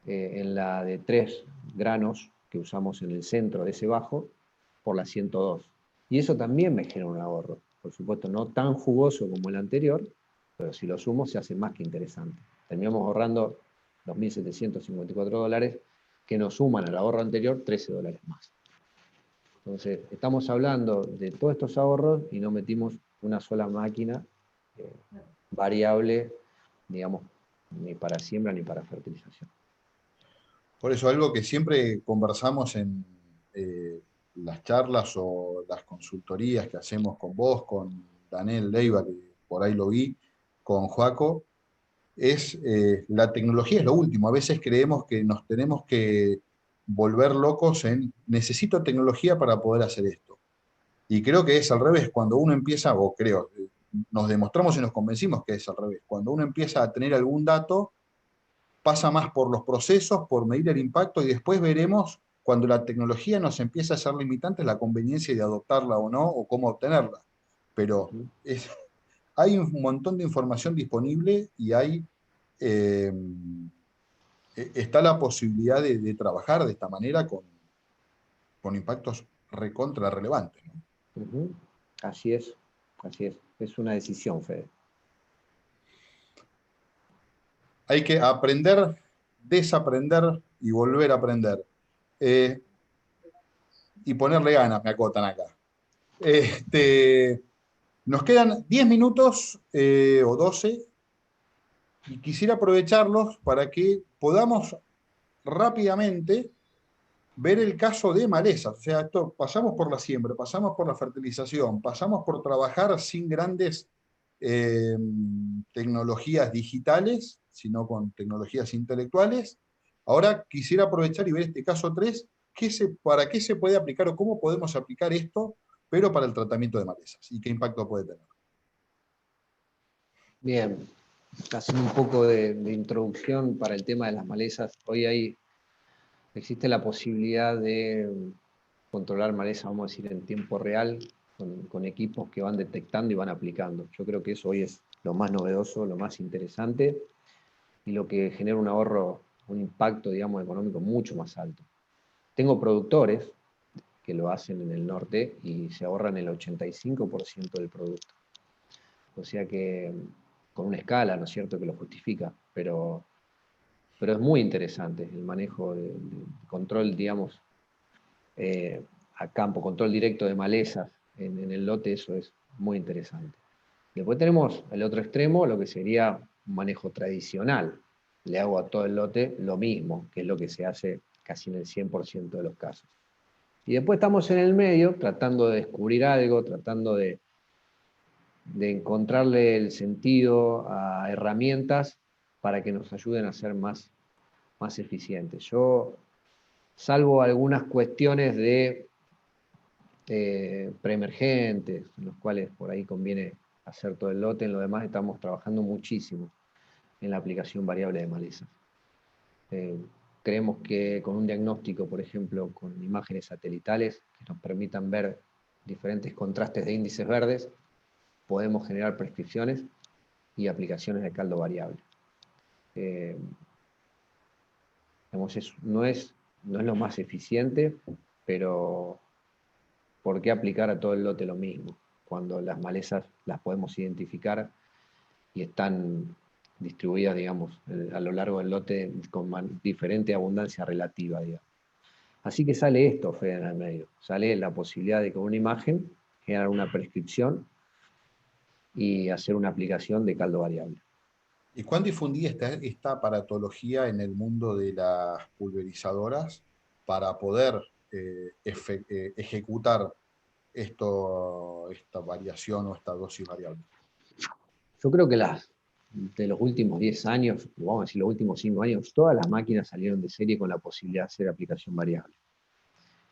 en la de 3 granos que usamos en el centro de ese bajo, por la 102. Y eso también me genera un ahorro. Por supuesto, no tan jugoso como el anterior, pero si lo sumo se hace más que interesante. Terminamos ahorrando $2.754, que nos suman al ahorro anterior $13 más. Entonces, estamos hablando de todos estos ahorros y no metimos una sola máquina variable, digamos, ni para siembra ni para fertilización. Por eso algo que siempre conversamos en las charlas o las consultorías que hacemos con vos, con Daniel Leiva, que por ahí lo vi, con Joaco, es la tecnología es lo último. A veces creemos que nos tenemos que volver locos en necesito tecnología para poder hacer esto. Y creo que es al revés. Cuando uno empieza, o creo, nos demostramos y nos convencimos que es al revés. Cuando uno empieza a tener algún dato, pasa más por los procesos, por medir el impacto, y después veremos, cuando la tecnología nos empieza a ser limitante, la conveniencia de adoptarla o no, o cómo obtenerla. Pero hay un montón de información disponible y está la posibilidad de trabajar de esta manera con impactos recontra relevantes, ¿no? Así es, así es. Es una decisión, Fede. Hay que aprender, desaprender y volver a aprender. Y ponerle ganas, me acotan acá. Nos quedan 10 minutos o 12 y quisiera aprovecharlos para que podamos rápidamente ver el caso de malezas. O sea, pasamos por la siembra, pasamos por la fertilización, pasamos por trabajar sin grandes tecnologías digitales, sino con tecnologías intelectuales. Ahora quisiera aprovechar y ver este caso 3, para qué se puede aplicar o cómo podemos aplicar esto, pero para el tratamiento de malezas y qué impacto puede tener. Bien, haciendo un poco de introducción para el tema de las malezas. Hoy existe la posibilidad de controlar malezas, vamos a decir, en tiempo real, con equipos que van detectando y van aplicando. Yo creo que eso hoy es lo más novedoso, lo más interesante, y lo que genera un ahorro, un impacto, digamos, económico mucho más alto. Tengo productores que lo hacen en el norte y se ahorran el 85% del producto. O sea que con una escala, ¿no es cierto?, que lo justifica, pero es muy interesante el manejo de control, digamos, a campo, control directo de malezas en el lote. Eso es muy interesante. Después tenemos el otro extremo, lo que sería un manejo tradicional. Le hago a todo el lote lo mismo, que es lo que se hace casi en el 100% de los casos. Y después estamos en el medio, tratando de descubrir algo, tratando de encontrarle el sentido a herramientas para que nos ayuden a ser más eficientes. Yo, salvo algunas cuestiones de preemergentes, en los cuales por ahí conviene hacer todo el lote, en lo demás estamos trabajando muchísimo en la aplicación variable de malezas. Creemos que con un diagnóstico, por ejemplo, con imágenes satelitales que nos permitan ver diferentes contrastes de índices verdes, podemos generar prescripciones y aplicaciones de caldo variable. No es lo más eficiente, pero ¿por qué aplicar a todo el lote lo mismo? Cuando las malezas las podemos identificar y están distribuidas, digamos, a lo largo del lote con diferente abundancia relativa, digamos. Así que sale esto, Fede, en el medio. Sale la posibilidad de con una imagen generar una prescripción y hacer una aplicación de caldo variable. ¿Y cuán difundida está esta aparatología en el mundo de las pulverizadoras para poder ejecutar esta variación o esta dosis variable? Yo creo que de los últimos 10 años, vamos a decir los últimos 5 años, todas las máquinas salieron de serie con la posibilidad de hacer aplicación variable.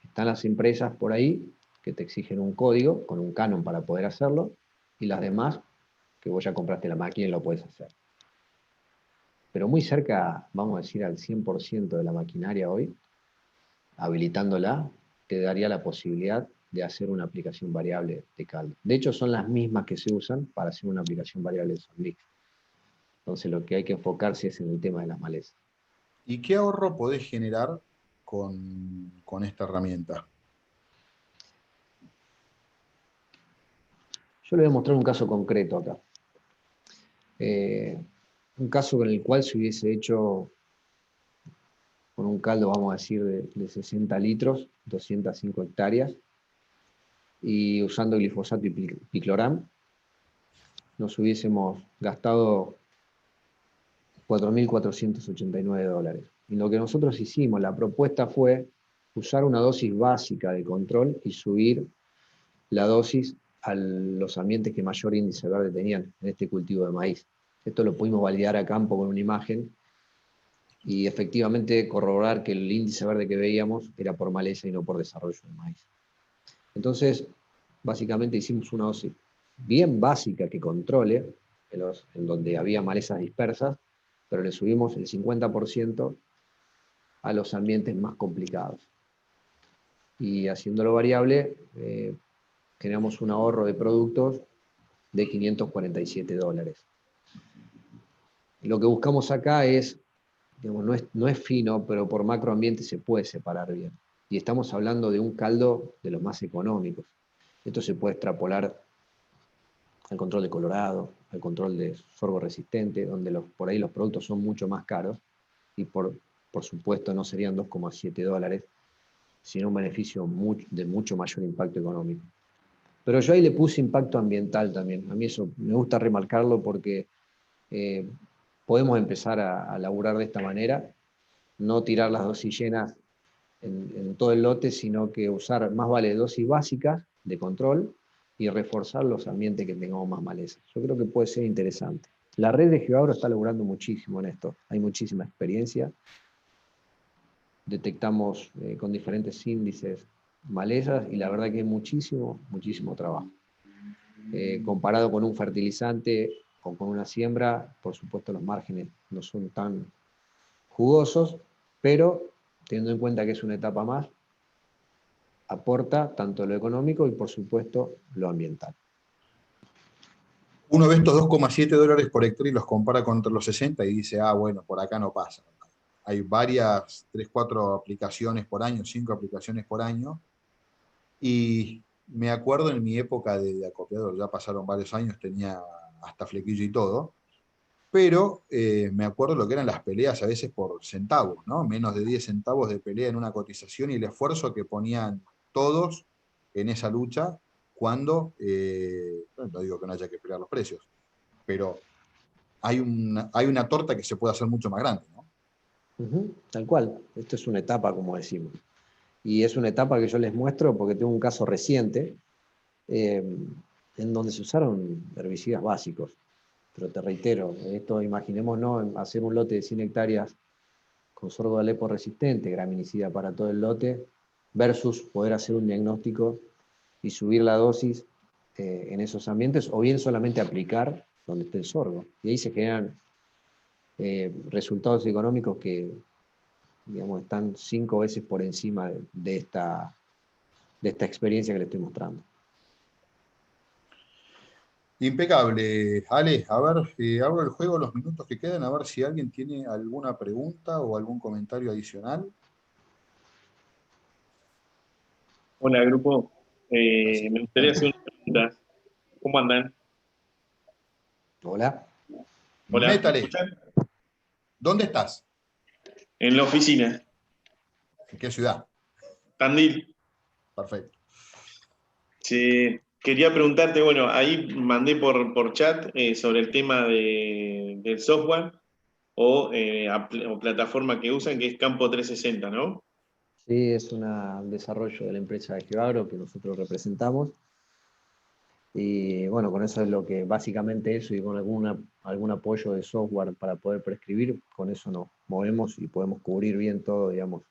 Están las empresas por ahí que te exigen un código con un canon para poder hacerlo, y las demás que vos ya compraste la máquina y lo puedes hacer. Pero muy cerca, vamos a decir, al 100% de la maquinaria hoy, habilitándola, te daría la posibilidad de hacer una aplicación variable de caldo. De hecho, son las mismas que se usan para hacer una aplicación variable de Sonmix. Entonces, lo que hay que enfocarse es en el tema de las malezas. ¿Y qué ahorro podés generar con esta herramienta? Yo le voy a mostrar un caso concreto acá. Un caso con el cual se hubiese hecho con un caldo, vamos a decir, de 60 litros, 205 hectáreas, y usando glifosato y picloram, nos hubiésemos gastado $4.489. Y lo que nosotros hicimos, la propuesta fue usar una dosis básica de control y subir la dosis a los ambientes que mayor índice verde tenían en este cultivo de maíz. Esto lo pudimos validar a campo con una imagen y efectivamente corroborar que el índice verde que veíamos era por maleza y no por desarrollo de maíz. Entonces, básicamente hicimos una dosis bien básica que controle, en donde había malezas dispersas, pero le subimos el 50% a los ambientes más complicados. Y haciéndolo variable, generamos un ahorro de productos de $547. Lo que buscamos acá es, digamos, no es fino, pero por macroambiente se puede separar bien. Y estamos hablando de un caldo de los más económicos. Esto se puede extrapolar al control de colorado, al control de sorgo resistente, donde por ahí los productos son mucho más caros, y por supuesto no serían $2,7, sino un beneficio de mucho mayor impacto económico. Pero yo ahí le puse impacto ambiental también. A mí eso me gusta remarcarlo porque podemos empezar a laburar de esta manera, no tirar las dosis llenas en todo el lote, sino que usar más vale dosis básicas de control y reforzar los ambientes que tengamos más maleza. Yo creo que puede ser interesante. La red de GeoAgro está laburando muchísimo en esto. Hay muchísima experiencia. Detectamos con diferentes índices malezas y la verdad que hay muchísimo trabajo. Comparado con un fertilizante o con una siembra, por supuesto los márgenes no son tan jugosos, pero teniendo en cuenta que es una etapa más, aporta tanto lo económico y por supuesto lo ambiental. Uno ve estos $2,7 por hectárea y los compara contra los 60 y dice, bueno, por acá no pasa. Hay varias, 3, 4 aplicaciones por año, 5 aplicaciones por año, y me acuerdo en mi época de acopiador, ya pasaron varios años, tenía hasta flequillo y todo, pero me acuerdo lo que eran las peleas a veces por centavos, ¿no? Menos de 10 centavos de pelea en una cotización y el esfuerzo que ponían todos en esa lucha cuando, no digo que no haya que pelear los precios, pero hay una torta que se puede hacer mucho más grande, ¿no? Tal cual, esto es una etapa, como decimos. Y es una etapa que yo les muestro porque tengo un caso reciente en donde se usaron herbicidas básicos. Pero te reitero, esto imaginémonos hacer un lote de 100 hectáreas con sorgo de Alepo resistente, graminicida para todo el lote, versus poder hacer un diagnóstico y subir la dosis en esos ambientes, o bien solamente aplicar donde esté el sorgo. Y ahí se generan resultados económicos que, digamos, están 5 veces por encima de esta experiencia que le estoy mostrando. Impecable, Ale. A ver, abro el juego los minutos que quedan, a ver si alguien tiene alguna pregunta o algún comentario adicional. Hola, grupo. Me gustaría hacer unas preguntas. ¿Cómo andan? Hola. Hola, ¿me Métale. escuchan? ¿Dónde estás? En la oficina, ¿En qué ciudad? Tandil. Perfecto. Sí, quería preguntarte, bueno, ahí mandé por chat sobre el tema del software o plataforma que usan, que es Campo 360, ¿no? Sí, es un desarrollo de la empresa de GeoAgro que nosotros representamos. Y bueno, con eso es lo que básicamente eso, y con algún apoyo de software para poder prescribir, con eso nos movemos y podemos cubrir bien todo, digamos,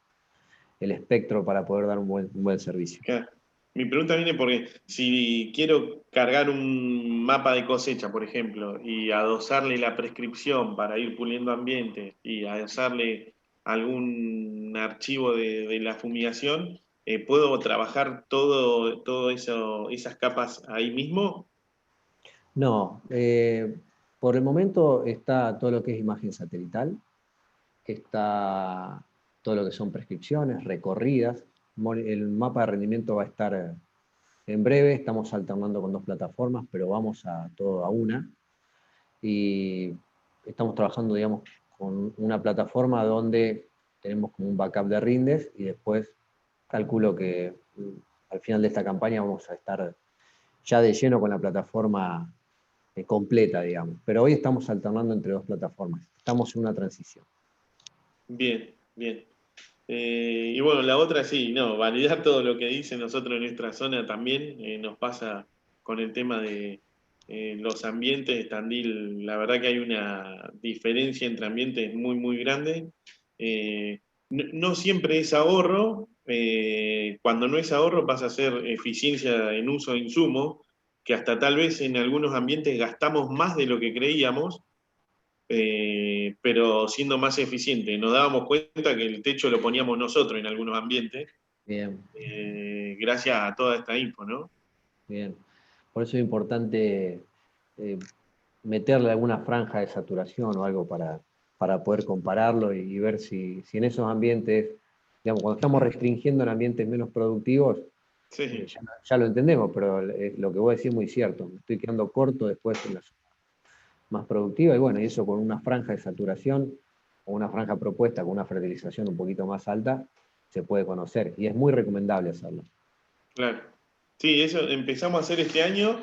el espectro para poder dar un buen servicio. Claro. Mi pregunta viene porque si quiero cargar un mapa de cosecha, por ejemplo, y adosarle la prescripción para ir puliendo ambiente y adosarle algún archivo de la fumigación, ¿puedo trabajar todo eso, esas capas ahí mismo? No, por el momento está todo lo que es imagen satelital, está todo lo que son prescripciones, recorridas. El mapa de rendimiento va a estar en breve, estamos alternando con 2 plataformas, pero vamos a todo a una. Y estamos trabajando, digamos, con una plataforma donde tenemos como un backup de rindes y después calculo que al final de esta campaña vamos a estar ya de lleno con la plataforma completa, digamos. Pero hoy estamos alternando entre dos plataformas. Estamos en una transición. Bien, bien. Y bueno, la otra sí, no, validar todo lo que dicen nosotros en nuestra zona también nos pasa con el tema de los ambientes. Tandil, la verdad que hay una diferencia entre ambientes muy, muy grande. No siempre es ahorro, cuando no es ahorro pasa a ser eficiencia en uso de insumos, que hasta tal vez en algunos ambientes gastamos más de lo que creíamos, pero siendo más eficiente. Nos dábamos cuenta que el techo lo poníamos nosotros en algunos ambientes, Bien, gracias a toda esta info, ¿no? bien. Por eso es importante meterle alguna franja de saturación o algo para poder compararlo y ver si en esos ambientes, digamos, cuando estamos restringiendo en ambientes menos productivos, Sí, ya lo entendemos, pero lo que vos decís es muy cierto. Me estoy quedando corto después en la zona más productiva, y bueno, y eso con una franja de saturación o una franja propuesta con una fertilización un poquito más alta, se puede conocer, y es muy recomendable hacerlo. claro. Sí, eso empezamos a hacer este año,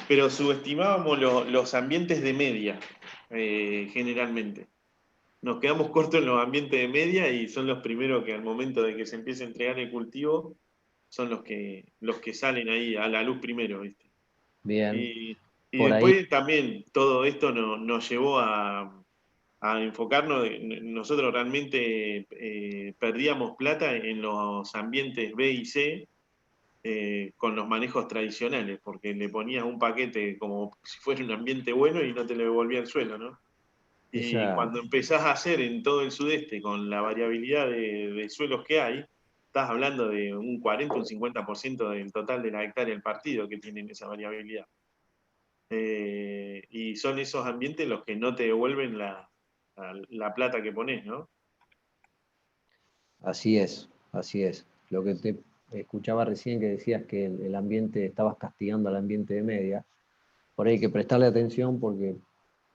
pero subestimábamos los ambientes de media, generalmente. Nos quedamos cortos en los ambientes de media y son los primeros que al momento de que se empiece a entregar el cultivo, son los que salen ahí a la luz primero, ¿viste? Bien, Y por ahí, después también todo esto nos llevó a enfocarnos, nosotros realmente perdíamos plata en los ambientes B y C con los manejos tradicionales, porque le ponías un paquete como si fuera un ambiente bueno y no te le devolvía el suelo, ¿no? Y esa, cuando empezás a hacer en todo el sudeste con la variabilidad de suelos que hay, estás hablando de un 40, un 50% del total de la hectárea del partido que tienen esa variabilidad. Y son esos ambientes los que no te devuelven la plata que pones, ¿no? así es, así es. Lo que te escuchaba recién que decías que el ambiente, estabas castigando al ambiente de media, por ahí hay que prestarle atención porque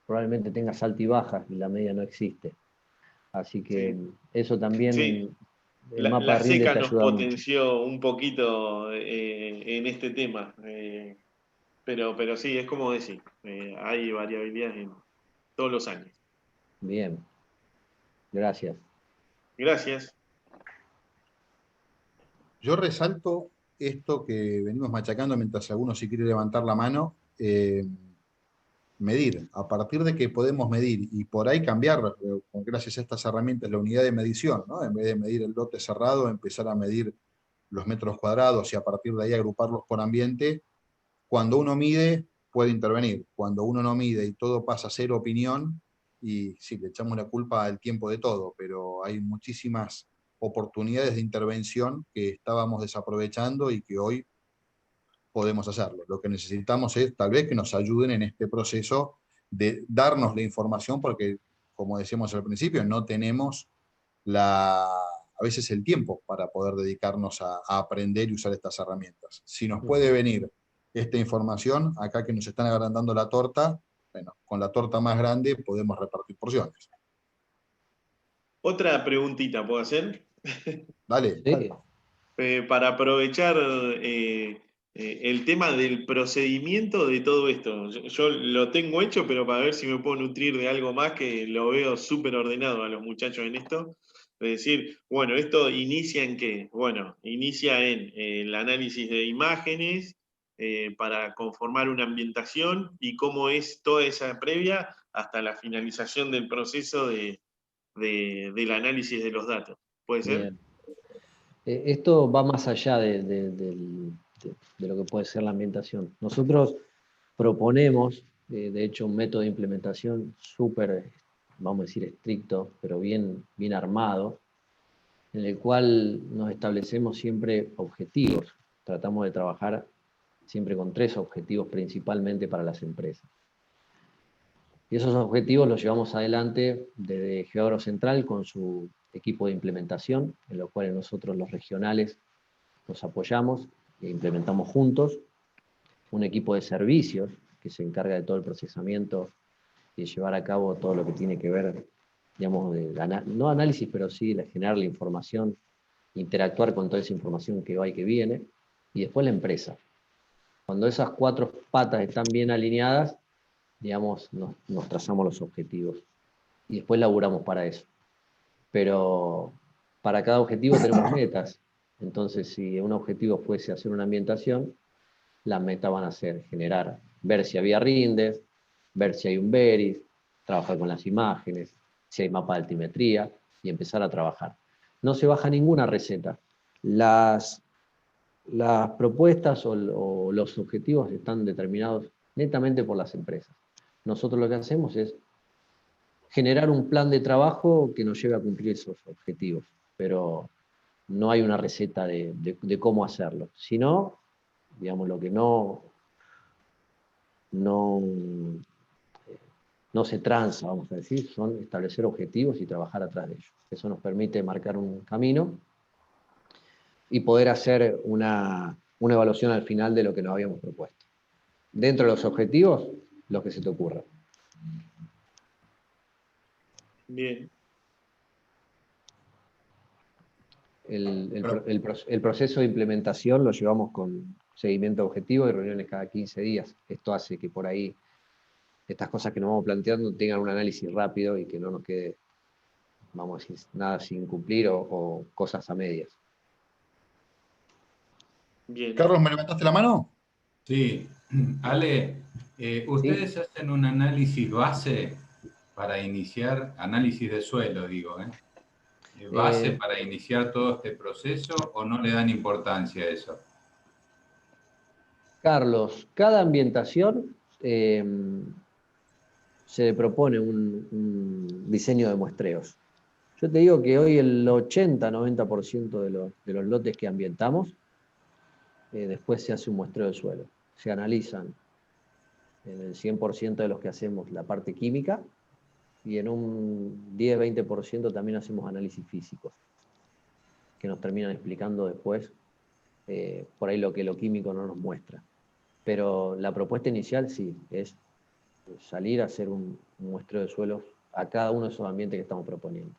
probablemente tengas alta y baja y la media no existe. Así que Sí, eso también, sí. el mapa La rinde seca te nos ayuda mucho. potenció un poquito en este tema, pero sí, es como decir, hay variabilidad en todos los años. Bien, gracias. Gracias. Yo resalto esto que venimos machacando mientras alguno si quiere levantar la mano, medir. A partir de que podemos medir y por ahí cambiar, gracias a estas herramientas, la unidad de medición, ¿no? En vez de medir el lote cerrado, empezar a medir los metros cuadrados y a partir de ahí agruparlos por ambiente. Cuando uno mide, puede intervenir. Cuando uno no mide y todo pasa a ser opinión, y sí, le echamos la culpa al tiempo de todo, pero hay muchísimas oportunidades de intervención que estábamos desaprovechando y que hoy podemos hacerlo. Lo que necesitamos es tal vez que nos ayuden en este proceso de darnos la información, porque como decíamos al principio, no tenemos a veces el tiempo para poder dedicarnos a aprender y usar estas herramientas. Si nos puede venir esta información, acá que nos están agrandando la torta, bueno, con la torta más grande podemos repartir porciones. Otra preguntita, ¿puedo hacer? Dale. Sí, Para aprovechar el tema del procedimiento de todo esto. Yo lo tengo hecho, pero para ver si me puedo nutrir de algo más, que lo veo súper ordenado a los muchachos en esto. Es decir, bueno, ¿esto inicia en qué? Bueno, inicia en el análisis de imágenes para conformar una ambientación y cómo es toda esa previa hasta la finalización del proceso del análisis de los datos. ¿Puede ser? bien. Esto va más allá de lo que puede ser la ambientación. Nosotros proponemos, de hecho, un método de implementación súper, vamos a decir, estricto, pero bien armado, en el cual nos establecemos siempre objetivos. Tratamos de trabajar siempre con 3 objetivos principalmente para las empresas. Y esos objetivos los llevamos adelante desde Geodoro Central con su equipo de implementación, en lo cual nosotros los regionales nos apoyamos e implementamos juntos. Un equipo de servicios que se encarga de todo el procesamiento y de llevar a cabo todo lo que tiene que ver, digamos, no análisis, pero sí de generar la información, interactuar con toda esa información que va y que viene. Y después la empresa. Cuando esas 4 patas están bien alineadas, digamos, nos trazamos los objetivos. Y después laburamos para eso. Pero para cada objetivo tenemos metas. Entonces, si un objetivo fuese hacer una ambientación, las metas van a ser generar, ver si había rindes, ver si hay un Veris, trabajar con las imágenes, si hay mapa de altimetría, y empezar a trabajar. No se baja ninguna receta. Las propuestas o los objetivos están determinados netamente por las empresas. Nosotros lo que hacemos es generar un plan de trabajo que nos lleve a cumplir esos objetivos, pero no hay una receta de cómo hacerlo. Si no, digamos, lo que no se tranza, vamos a decir, son establecer objetivos y trabajar atrás de ellos. Eso nos permite marcar un camino y poder hacer una evaluación al final de lo que nos habíamos propuesto. Dentro de los objetivos, lo que se te ocurra. Bien. El proceso de implementación lo llevamos con seguimiento objetivo y reuniones cada 15 días. Esto hace que por ahí estas cosas que nos vamos planteando tengan un análisis rápido y que no nos quede, vamos a decir, nada sin cumplir o cosas a medias. Bien. Carlos, ¿me levantaste la mano? Sí. Ale, ¿ustedes hacen un análisis base para iniciar, análisis de suelo, digo, base para iniciar todo este proceso o no le dan importancia a eso? Carlos, cada ambientación se le propone un diseño de muestreos. Yo te digo que hoy el 80-90% de los lotes que ambientamos, después se hace un muestreo de suelo. Se analizan en el 100% de los que hacemos la parte química y en un 10-20% también hacemos análisis físicos, que nos terminan explicando después por ahí lo que lo químico no nos muestra. Pero la propuesta inicial sí, es salir a hacer un muestreo de suelos a cada uno de esos ambientes que estamos proponiendo.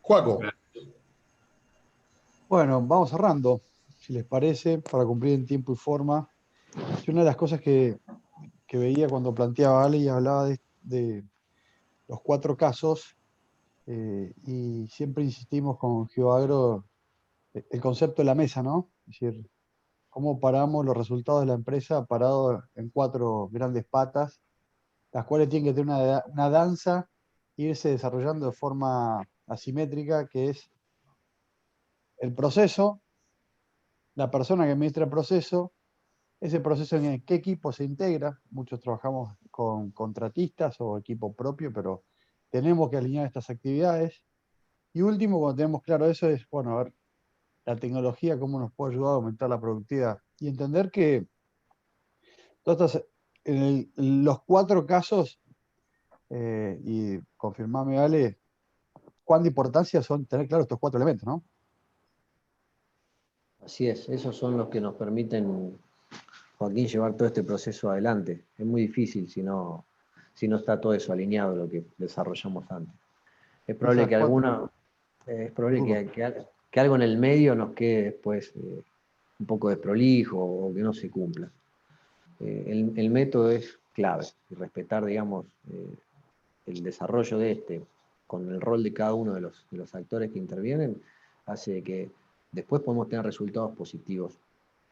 Juaco. Bueno, vamos cerrando, si les parece, para cumplir en tiempo y forma. Y una de las cosas que veía cuando planteaba Ale y hablaba de los 4 casos, y siempre insistimos con GeoAgro el concepto de la mesa, ¿no? Es decir, cómo paramos los resultados de la empresa parados en 4 grandes patas, las cuales tienen que tener una danza, irse desarrollando de forma asimétrica, que es el proceso, la persona que administra el proceso, ese proceso en qué equipo se integra. Muchos trabajamos con contratistas o equipo propio, pero tenemos que alinear estas actividades. Y último, cuando tenemos claro eso, es, bueno, a ver, la tecnología, cómo nos puede ayudar a aumentar la productividad. Y entender que en los 4 casos, y confirmame, Ale, cuán de importancia son tener claro estos 4 elementos, ¿no? Así es, esos son los que nos permiten, Joaquín, llevar todo este proceso adelante. Es muy difícil si no está todo eso alineado, lo que desarrollamos antes. Es probable que que algo en el medio nos quede después un poco desprolijo o que no se cumpla. El método es clave, y respetar, digamos, el desarrollo de este con el rol de cada uno de los actores que intervienen, hace que después podemos tener resultados positivos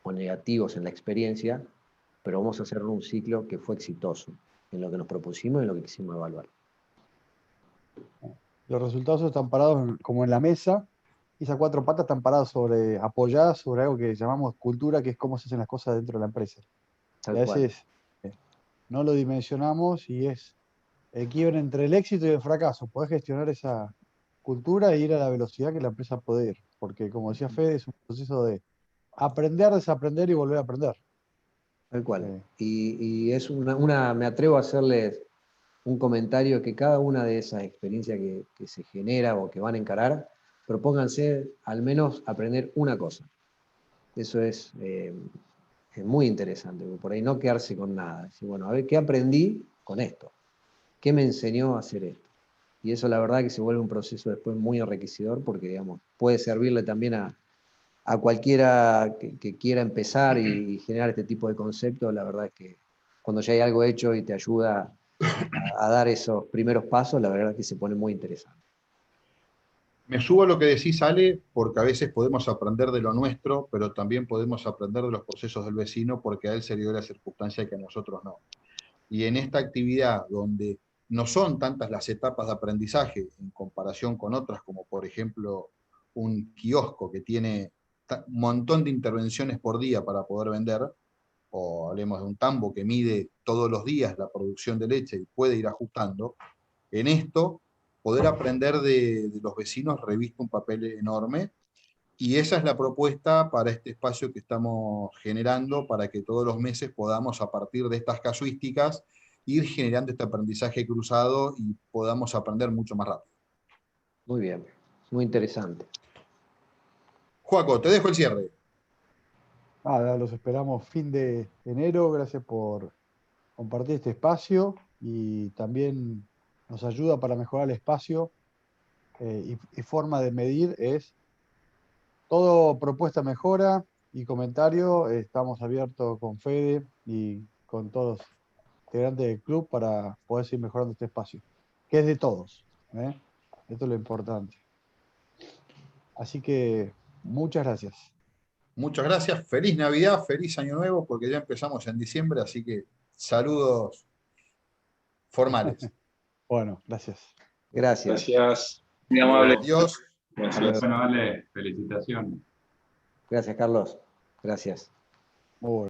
o negativos en la experiencia, pero vamos a hacer un ciclo que fue exitoso en lo que nos propusimos y en lo que quisimos evaluar. Los resultados están parados como en la mesa, y esas 4 patas están paradas apoyadas sobre algo que llamamos cultura, que es cómo se hacen las cosas dentro de la empresa. Y a veces no lo dimensionamos y es el quiebre entre el éxito y el fracaso. Podés gestionar esa cultura e ir a la velocidad que la empresa puede ir. Porque, como decía Fede, es un proceso de aprender, desaprender y volver a aprender. Tal cual. Y es me atrevo a hacerles un comentario, que cada una de esas experiencias que se genera o que van a encarar, propónganse al menos aprender una cosa. Eso es muy interesante, porque por ahí no quedarse con nada. Decir, bueno, a ver, ¿qué aprendí con esto? ¿Qué me enseñó a hacer esto? Y eso la verdad que se vuelve un proceso después muy enriquecedor, porque digamos, puede servirle también a a cualquiera que quiera empezar y generar este tipo de conceptos, la verdad es que cuando ya hay algo hecho y te ayuda a dar esos primeros pasos, la verdad es que se pone muy interesante. Me subo a lo que decís, Ale, porque a veces podemos aprender de lo nuestro, pero también podemos aprender de los procesos del vecino porque a él se dio la circunstancia que a nosotros no. Y en esta actividad donde no son tantas las etapas de aprendizaje en comparación con otras, como por ejemplo un kiosco que tiene un montón de intervenciones por día para poder vender, o hablemos de un tambo que mide todos los días la producción de leche y puede ir ajustando, en esto poder aprender de los vecinos reviste un papel enorme, y esa es la propuesta para este espacio que estamos generando, para que todos los meses podamos, a partir de estas casuísticas, ir generando este aprendizaje cruzado y podamos aprender mucho más rápido. Muy bien, muy interesante. Joaco, te dejo el cierre. Nada, los esperamos fin de enero. Gracias por compartir este espacio y también nos ayuda para mejorar el espacio y forma de medir es todo propuesta mejora y comentario. Estamos abiertos con Fede y con todos los integrantes del club para poder seguir mejorando este espacio, que es de todos, ¿eh? Esto es lo importante. Así que muchas gracias. Muchas gracias, feliz Navidad, feliz Año Nuevo, porque ya empezamos en diciembre, así que saludos formales. Bueno, gracias. Gracias. Gracias. Muy amable. Adiós. Gracias. Bueno, Ale, felicitaciones. Gracias, Carlos. Gracias. Muy bueno.